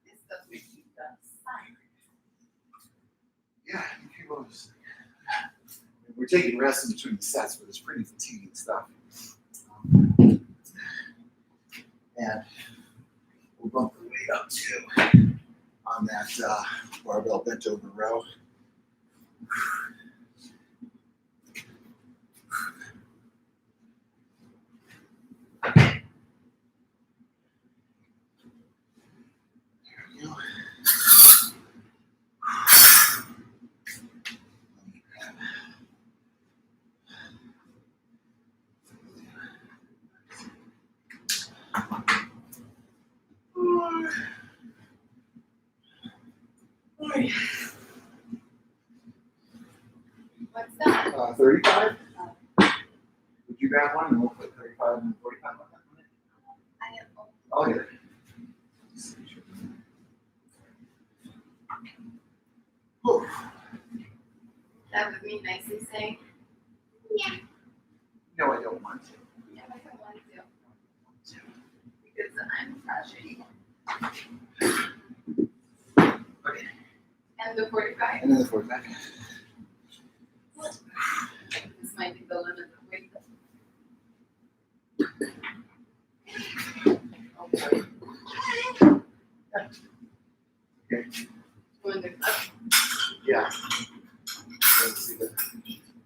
This does make me sign.
Yeah, you can go this. We're taking rest in between the sets, but it's pretty fatiguing stuff. And we'll bump the weight up too on that barbell bent over row. There we go.
What's that?
35. Would you grab one and we'll put 35 and 45 on that one?
I have
I'll get it. Whew.
that would be nicely saying. Yeah.
No, I don't want to.
Yeah, I don't want to. Because I'm crashing.
Okay.
And the 45.
And then the 45.
This might be the limit of weight.
Okay.
Going to up.
Yeah. Let's see, the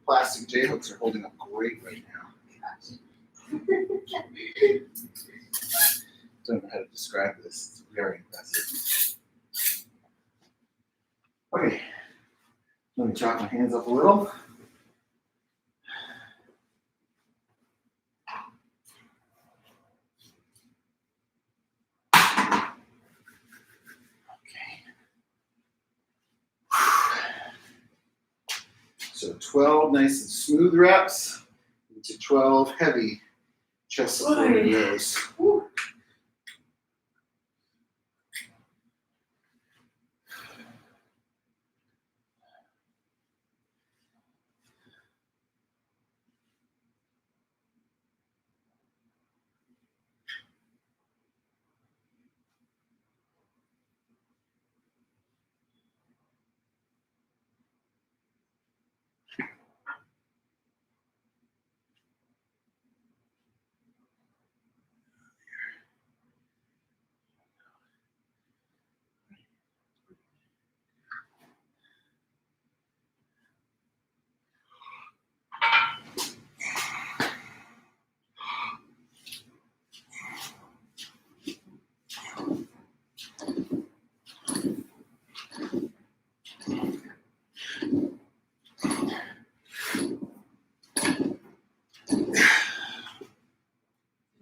plastic J hooks are holding up great right now. Don't know how to describe this. It's very impressive. Okay. Let me chop my hands up a little. So 12 nice and smooth reps into 12 heavy chest supported rows.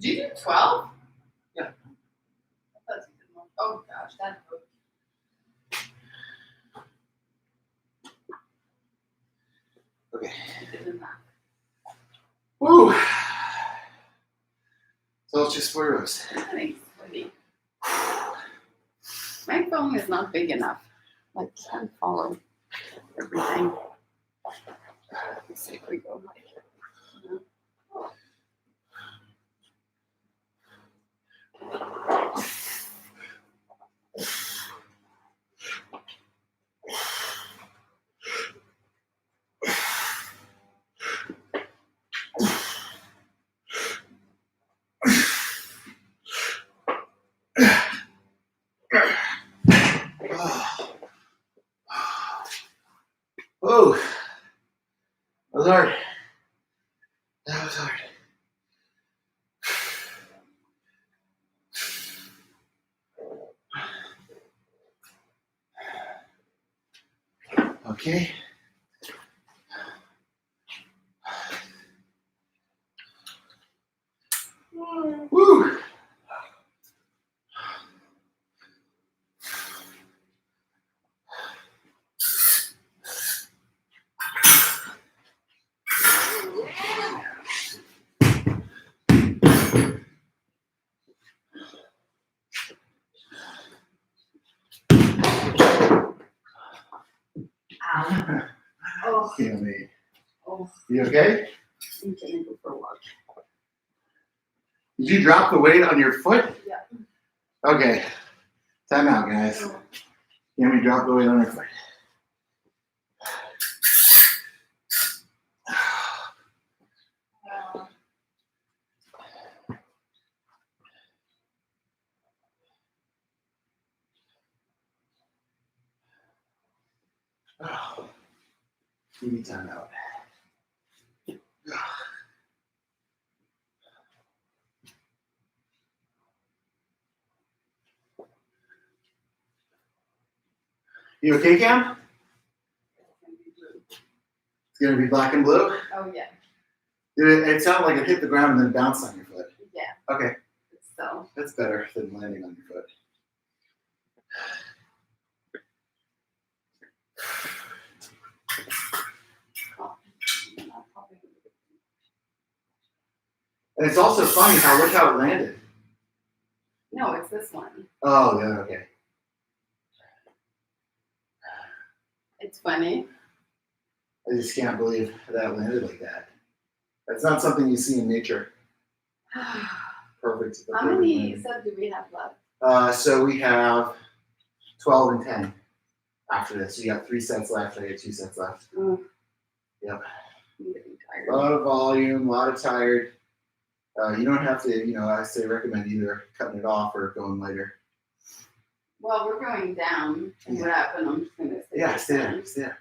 Did you do 12?
Yeah.
I thought you did more. Oh gosh, that hurt.
Okay.
I did not.
Woo. just for Rose.
Thanks, buddy. My phone is not big enough. Like, can't follow everything. Let's see if we go like here.
Oh, that was hard. That was hard. Okay. Woo!
Ow. Oh,
Kill me.
oh,
You okay?
I'm gonna go for a walk.
Did you drop the weight on your foot?
Yeah.
Okay. Time out, guys. Can we drop the weight on our foot? Oh. Give me time out. You okay, Cam? It's gonna be black and blue?
Oh, yeah.
It sounded like it hit the ground and then bounced on your foot.
Yeah.
Okay,
So,
that's better than landing on your foot. And it's also funny look how it landed.
no, it's this one.
Oh, yeah, okay.
It's funny.
I just can't believe that landed like that. That's not something you see in nature. Perfect.
How many subs do we have left?
So we have 12 and 10 after this. You got 3 sets left. I got 2 sets left.
Mm.
Yep.
I'm getting tired.
A lot of volume, a lot of tired. You don't have to, I say recommend either cutting it off or going lighter.
Well, we're going down. And what happened? I'm just gonna stay.
Yeah, stay there. Stay there.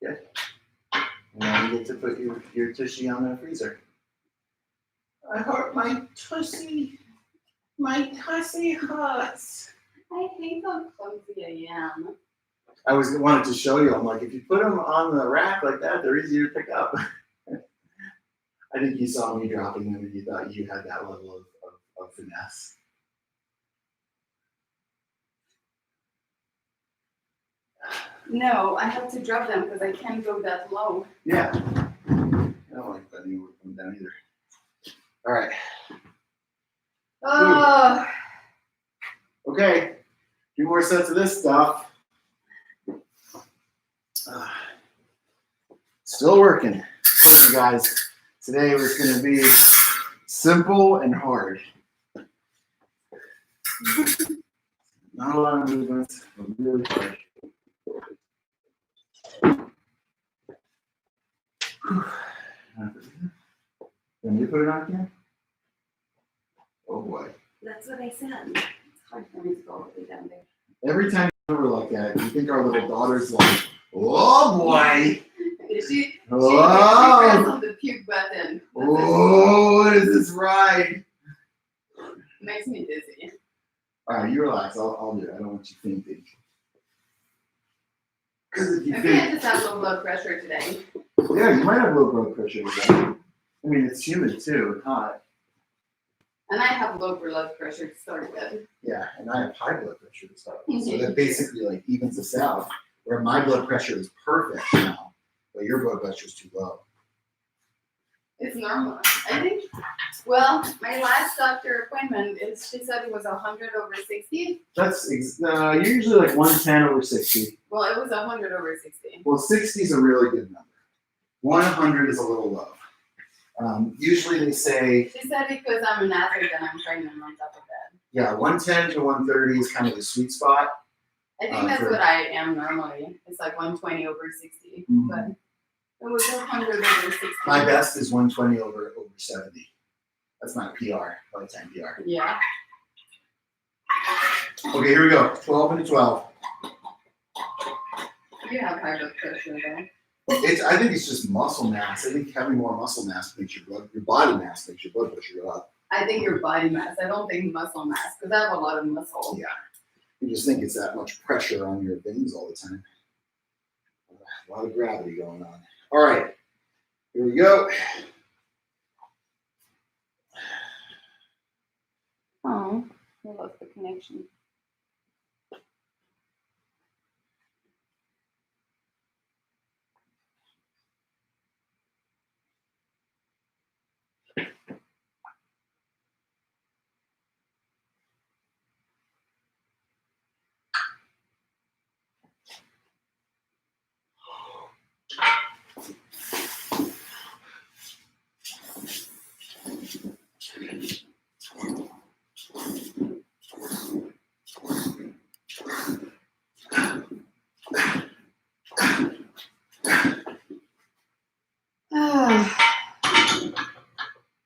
Good. Now you get to put your tushy on the freezer. I hurt my tushy. My tushy hurts.
I hate how clumsy I am.
I wanted to show you. I'm like, if you put them on the rack like that, they're easier to pick up. I think you saw me dropping them and you thought you had that level of finesse.
No, I have to drop them because I can't go that low.
Yeah. I don't like letting you come down either. All right.
Oh,
Okay. 2 more sets of this stuff. Still working. Listen, guys. Today was going to be simple and hard. Not a lot of movements, but really hard. Can you put it on here? Oh boy.
that's what I said. It's hard for me to go all the way down there.
Every time you over like that, you think our little daughter's like, oh boy.
She
Oh.
pressed on the puke button.
Oh, what is this ride?
Makes me dizzy.
All right, you relax. I'll do it. I don't want you fainting. Because if you
Maybe I
faint,
just have low blood pressure today.
yeah, you might have low blood pressure today. I mean, it's humid too. It's hot.
And I have low blood pressure to start with.
Yeah, and I have high blood pressure to start with. So that basically like evens us out, where my blood pressure is perfect now, but your blood pressure is too low.
It's normal. I think, well, my last doctor appointment, she said it was 100/60.
That's usually like 110/60.
Well, it was 100/60.
Well, 60 is a really good number. 100 is a little low. Usually they say,
She said because I'm an athlete and I'm pregnant on top of that.
yeah, 110 to 130 is kind of the sweet spot.
I think that's what I am normally. It's like 120/60.
Mhm.
But it was 100/60.
My best is 120/70. That's my PR, lifetime PR.
Yeah.
Okay, here we go. 12 and 12.
You have high blood pressure though.
I think it's just muscle mass. I think having more muscle mass makes your body mass makes your blood pressure go up.
I think your body mass. I don't think muscle mass because I have a lot of muscle.
Yeah. You just think it's that much pressure on your veins all the time. A lot of gravity going on. All right. Here we go.
Oh, I lost the connection.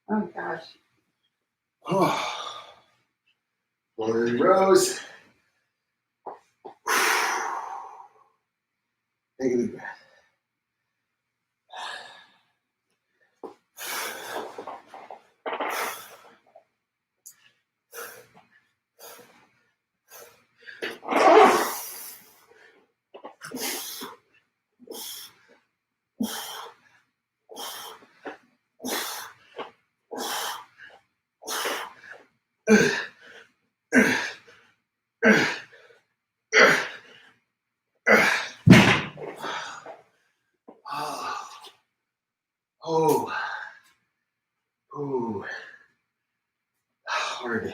Oh gosh.
Oh. Glory Rose. Take a deep breath. Oh. Oh. Hard.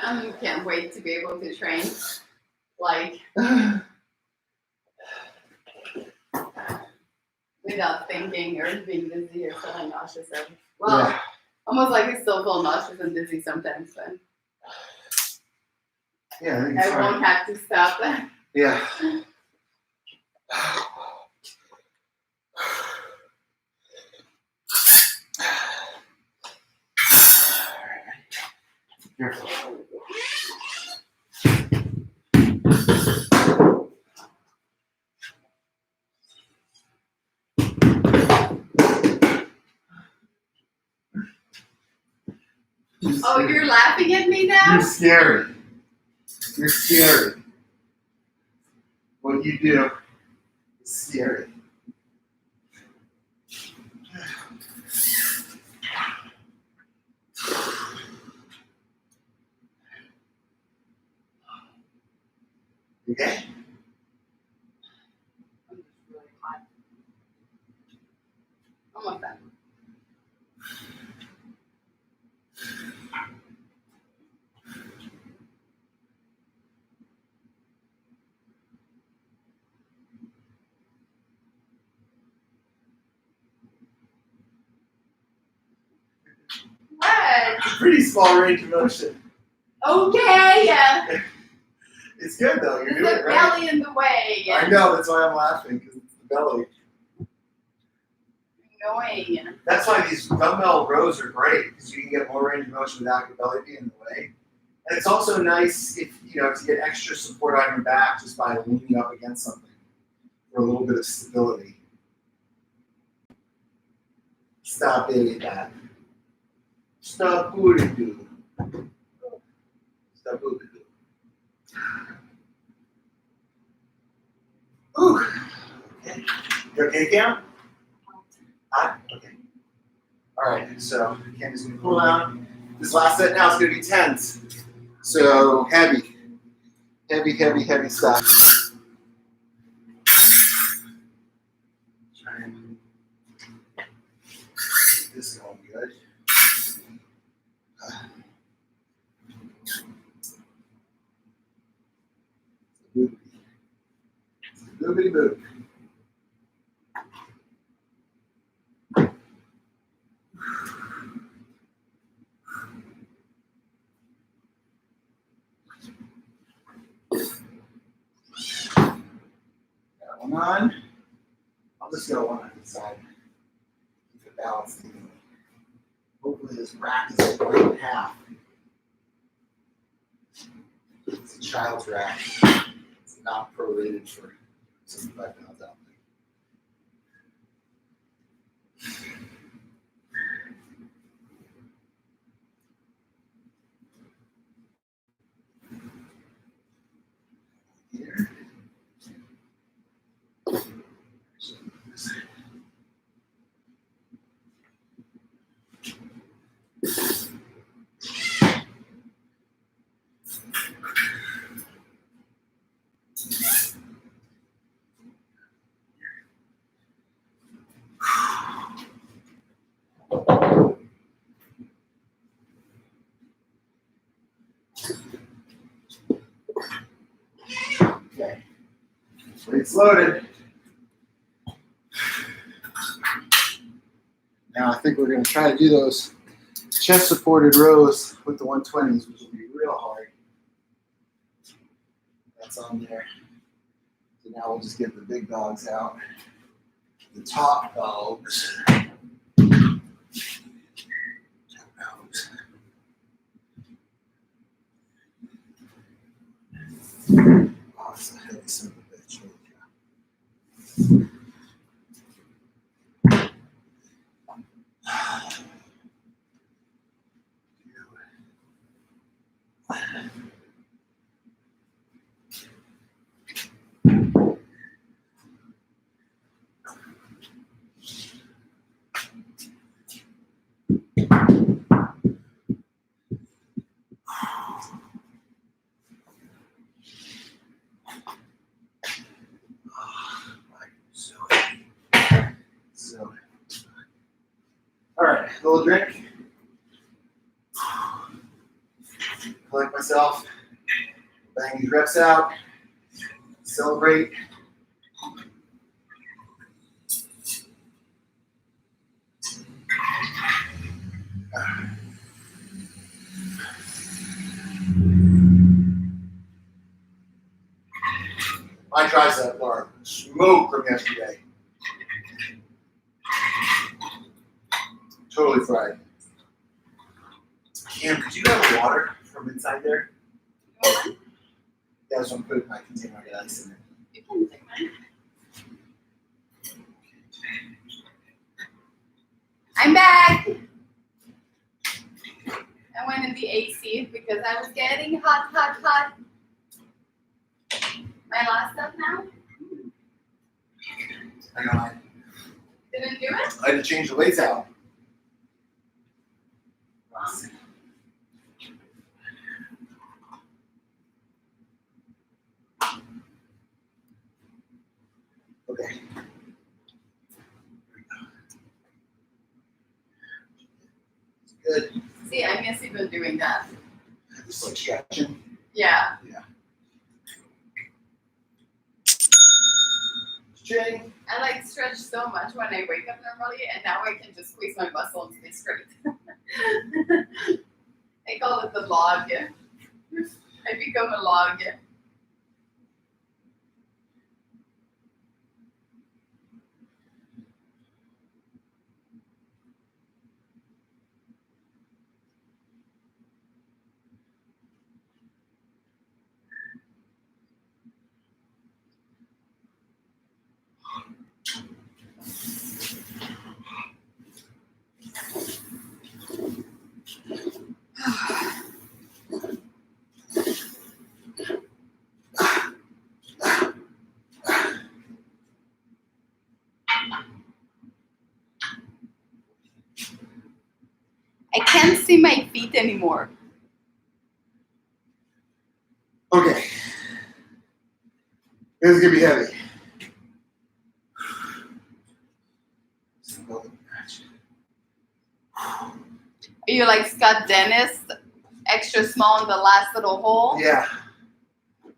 I can't wait to be able to train like without thinking or being dizzy or feeling nauseous. Well,
Yeah.
almost like I still feel nauseous and dizzy sometimes, but
Yeah, I think it's
I won't have to stop.
Yeah. Careful.
Oh, you're laughing at me now?
You're scary. You're scary. What you do is scary. Okay?
I'm just really hot. Almost done. What?
It's a pretty small range of motion.
Okay.
It's good though. You're
There's
doing
a
it right.
belly in the way.
I know. That's why I'm laughing because it's the belly.
Annoying.
That's why these dumbbell rows are great because you can get more range of motion without your belly being in the way. And it's also nice if to get extra support on your back just by leaning up against something for a little bit of stability. Stop it, that. Stop booty doo. Stop booty doo. Ooh. Okay. You okay, Cam? Hot? Okay. All right, so Candy's gonna pull out. This last set now is gonna be tense. So heavy stuff. Try and get this going good. Boobity boop. Got one on. I'll just go one on each side. Keep it balanced evenly. Hopefully this rack is right in half. It's a child's rack. It's not prorated for 65 pounds out there. Here. Okay. Weight's loaded. Now I think we're going to try to do those chest supported rows with the 120s, which will be real hard. That's on there. So now we'll just get the big dogs out. The top dogs. Top dogs. Oh, it's a heavy son of a bitch. Holy cow. So, all right, a little drink. Collect myself. Bang these reps out. Celebrate. My tricep bar, smoke from yesterday. Totally fried. Cam, could you grab water from inside there? Yeah, that's what I'm putting in my container. I got ice in it.
You can take mine. I'm back. I went in the AC because I was getting hot. My last step now?
I know. I
Didn't do it?
had to change the weights out. Okay. Good.
See, I miss even doing that.
Just like stretching.
Yeah.
Ching.
I like stretch so much when I wake up normally, and now I can just squeeze my muscle and stay straight. I call it the log. I become a log. I can't see my feet anymore.
Okay. This is gonna be heavy.
Are you like Scott Dennis, extra small in the last little hole?
Yeah.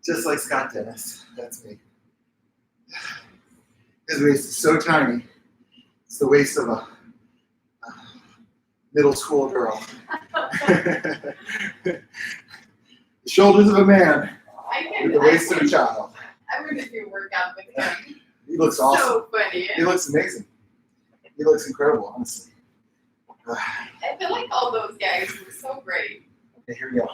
Just like Scott Dennis. That's me. His waist is so tiny. It's the waist of a middle school girl. The shoulders of a man with the waist of a child.
I'm gonna do a workout with him.
He looks awesome.
So funny.
He looks amazing. He looks incredible, honestly.
I feel like all those guys were so great.
Okay, here we go.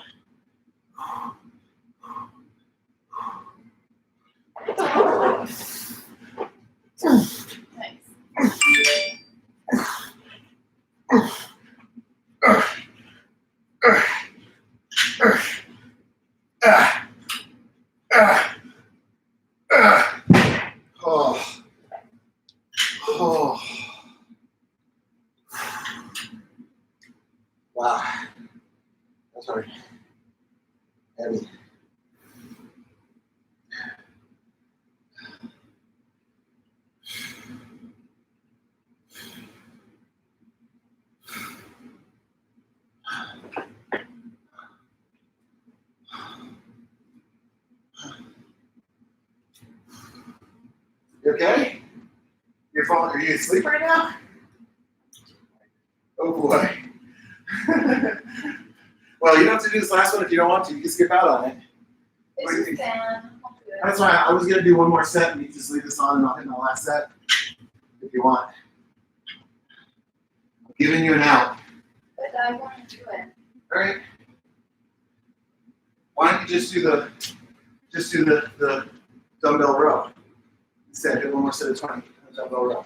Oh. Wow. That's hard. Heavy. You okay? Are you asleep right now? Oh boy. Well, you don't have to do this last one if you don't want to. You can skip out on it. What do you think? That's why I was gonna do one more set and you just leave this on and I'll hit my last set if you want. I'm giving you an out.
But I want to do it.
All right. Why don't you just do the dumbbell row instead? Hit one more set of 20. Dumbbell row.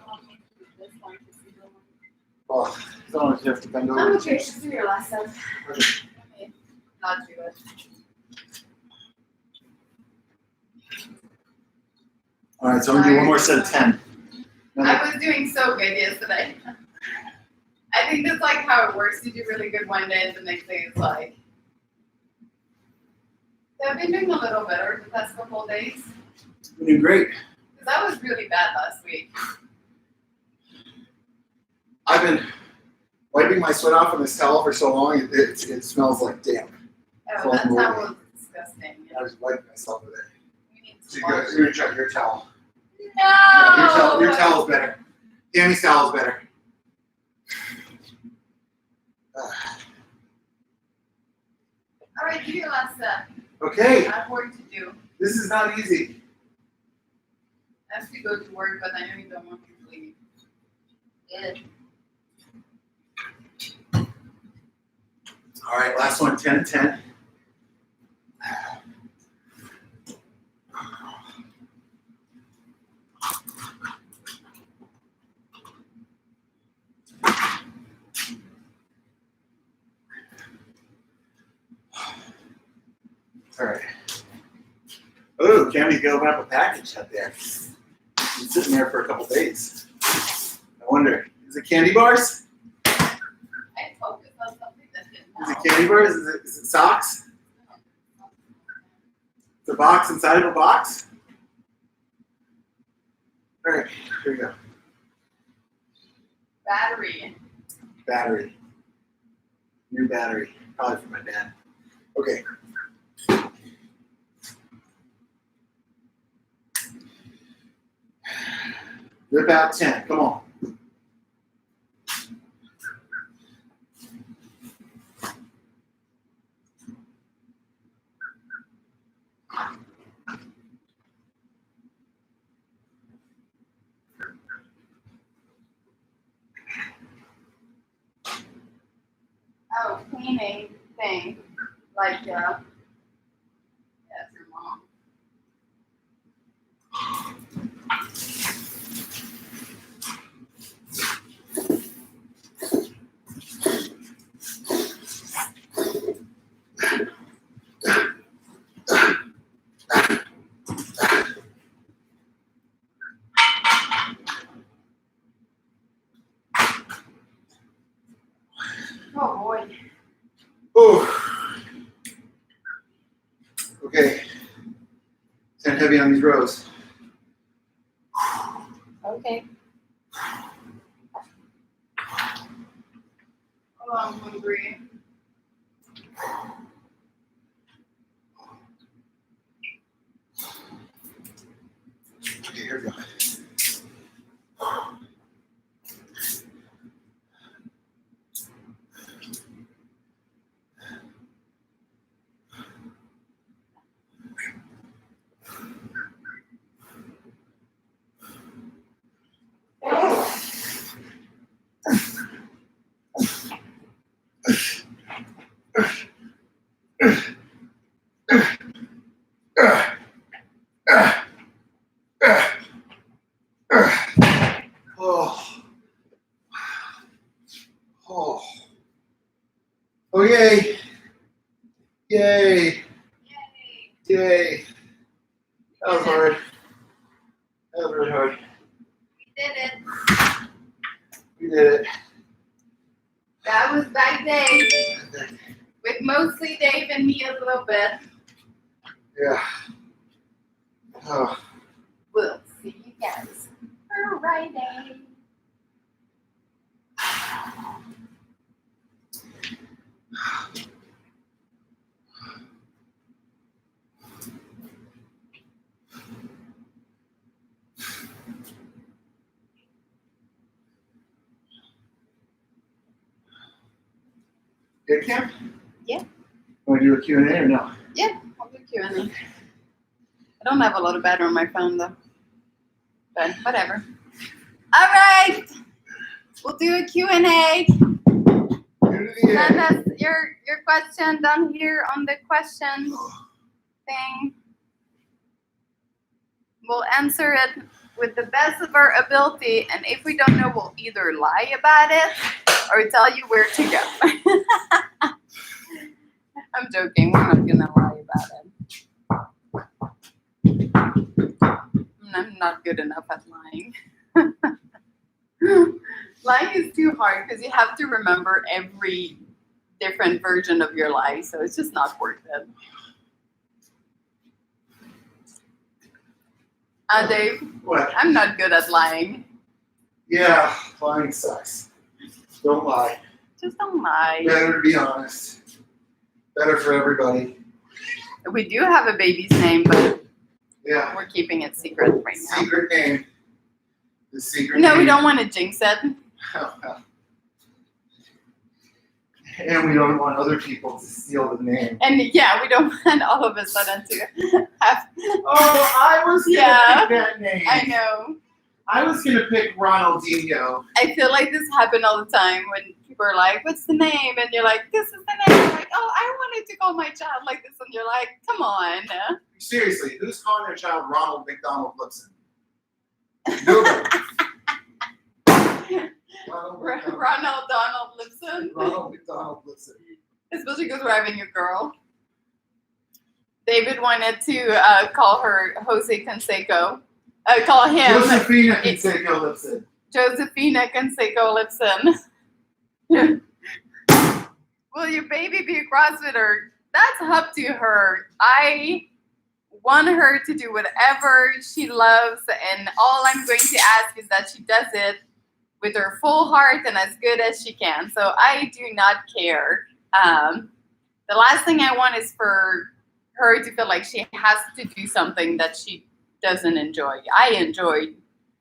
Oh, as long as you have to bend over.
I'm okay, just do your last set.
Okay.
Okay. Not do it.
All right, so I'm gonna do one more set of 10.
I was doing so good yesterday. I think that's like how it works. You do really good one day and the next day it's like. So I've been doing a little better the past couple of days.
You're doing great.
Because I was really bad last week.
I've been wiping my sweat off on this towel for so long, it smells like damp.
Oh, that towel was disgusting.
I was wiping myself with it.
We need
So
to
you're gonna try your towel.
No!
Yeah, your towel's better. Tammy's towel's better.
All right, do your last set.
Okay,
I have work to do.
this is not easy.
I have to go to work, but I know you don't want me to leave. Good.
All right, last one, 10 and 10. All right. Oh, Cammy's gonna open up a package out there. It's sitting there for a couple days. I wonder, is it candy bars?
I focused on something that didn't
Is
help.
it candy bars? Is it socks? It's a box inside of a box? All right, here we go.
Battery.
Battery. New battery. Probably for my dad. Okay. Rip out 10. Come on.
Oh, cleaning thing. Like, yeah, that's your mom. Oh boy.
goes.
Okay. Oh, I'm hungry.
Okay, here we go. Oh. Okay. Yay. Yay. That was hard. That was really hard.
We did it.
We did it.
That was back day. With mostly Dave and me a little bit.
Yeah. Oh.
We'll see you guys Friday.
Good, Kim?
Yeah.
Want to do a Q&A or no?
Yeah, I'll do Q&A. I don't have a lot of battery on my phone though. But whatever. All right. We'll do a Q&A. Send us your question down here on the question thing. We'll answer it with the best of our ability, and if we don't know, we'll either lie about it or tell you where to go. I'm joking. We're not gonna lie about it. I'm not good enough at lying. Lying is too hard because you have to remember every different version of your life, so it's just not worth it. Dave,
What?
I'm not good at lying.
Yeah, lying sucks. Don't lie.
Just don't lie.
Better to be honest. Better for everybody.
We do have a baby's name, but
Yeah.
we're keeping it secret right now.
Secret name. The secret
No,
name.
we don't want to jinx it.
And we don't want other people to steal the name.
And yeah, we don't want all of a sudden to have.
Oh, I was gonna
Yeah.
pick that name.
I know.
I was gonna pick Ronaldinho.
I feel like this happens all the time when people are like, "What's the name?" And you're like, "This is the name." You're like, "Oh, I wanted to call my child like this," and you're like, "Come on."
Seriously, who's calling their child Ronald McDonald Lipson? Nobody.
Ronald Donald Lipson.
Ronald McDonald Lipson.
Especially because we're having a girl. David wanted to call her Jose Canseco. Call him
Josefina Canseco Lipson.
Josefina Canseco Lipson. Will your baby be a CrossFitter? That's up to her. I want her to do whatever she loves, and all I'm going to ask is that she does it with her full heart and as good as she can. So I do not care. The last thing I want is for her to feel like she has to do something that she doesn't enjoy. I enjoy,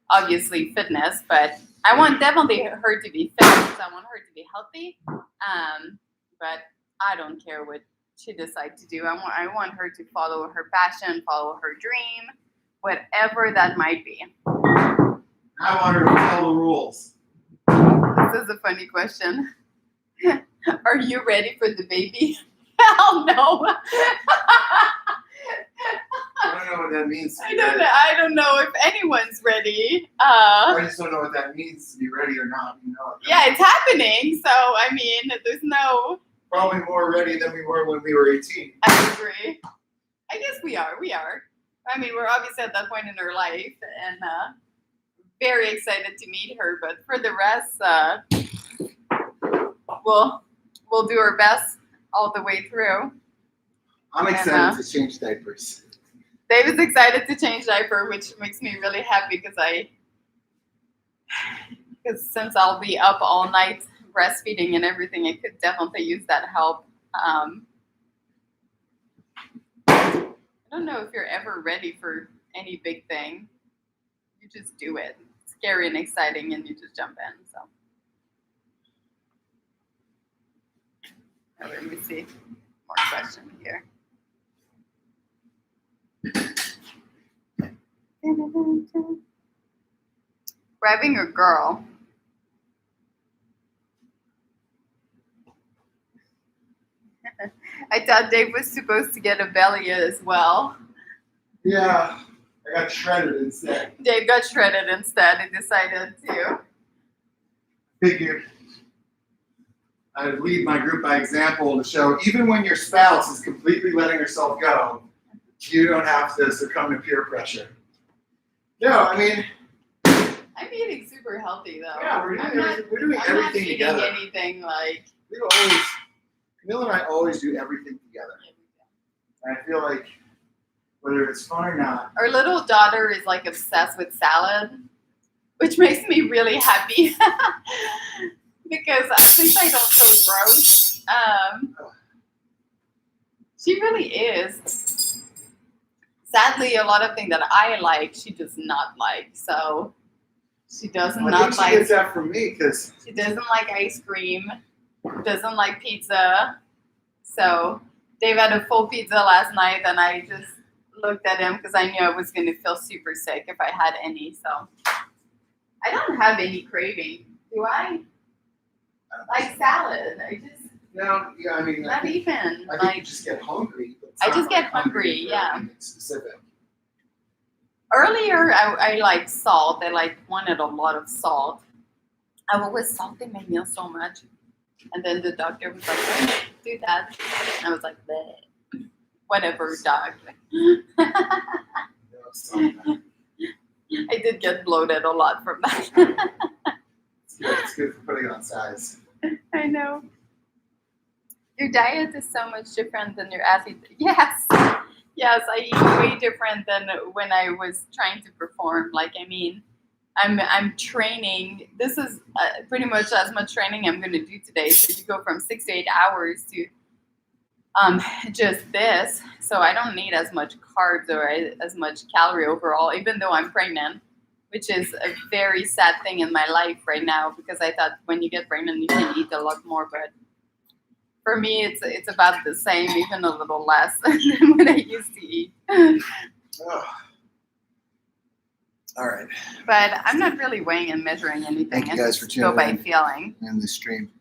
obviously, fitness, but I want definitely her to be fit because I want her to be healthy. But I don't care what she decides to do. I want her to follow her passion, follow her dream, whatever that might be.
I want her to follow the rules.
This is a funny question. Are you ready for the baby? Hell no.
I don't know what that means.
I don't know if anyone's ready.
I just don't know what that means to be ready or not. You know.
Yeah, it's happening. So I mean, there's no.
Probably more ready than we were when we were 18.
I agree. I guess we are. I mean, we're obviously at that point in her life, and very excited to meet her. But for the rest, we'll do our best all the way through.
I'm excited to change diapers.
Dave is excited to change diaper, which makes me really happy because since I'll be up all night breastfeeding and everything, I could definitely use that help. I don't know if you're ever ready for any big thing. You just do it. It's scary and exciting, and you just jump in. So, let me see. More question here. Grabbing a girl. I thought Dave was supposed to get a belly as well.
Yeah, I got shredded instead.
Dave got shredded instead. He decided to.
Figured I'd lead my group by example to show even when your spouse is completely letting herself go, you don't have to succumb to peer pressure. No, I mean,
I'm eating super healthy though.
Yeah, we're doing everything together.
I'm not eating anything like.
Camille and I always do everything together. And I feel like whether it's fun or not.
Our little daughter is like obsessed with salad, which makes me really happy because at least I don't feel gross. She really is. Sadly, a lot of things that I like, she does not like. So she does
I
not
think
like.
She gets that from me because
she doesn't like ice cream. Doesn't like pizza. So Dave had a full pizza last night, and I just looked at him because I knew I was going to feel super sick if I had any. So I don't have any craving, do I? Like salad. I just
no. Yeah, I mean,
not even.
I think you just get hungry.
I just get hungry. Yeah.
Specific.
Earlier, I liked salt. I wanted a lot of salt. I was salting my meal so much. And then the doctor was like, don't do that. And I was like, bleh. Whatever, doc. I did get bloated a lot from that.
It's good for putting on size.
I know. Your diet is so much different than your athlete. Yes. Yes, I eat way different than when I was trying to perform. Like, I mean, I'm training. This is pretty much as much training I'm going to do today. So you go from 6 to 8 hours to just this. So I don't need as much carbs or as much calorie overall, even though I'm pregnant, which is a very sad thing in my life right now because I thought when you get pregnant you can eat a lot more, but for me it's about the same, even a little less than what I used to eat.
Oh. All right.
But I'm not really weighing and measuring anything.
Thank you guys for tuning
in. Go by
in.
feeling.
In the stream.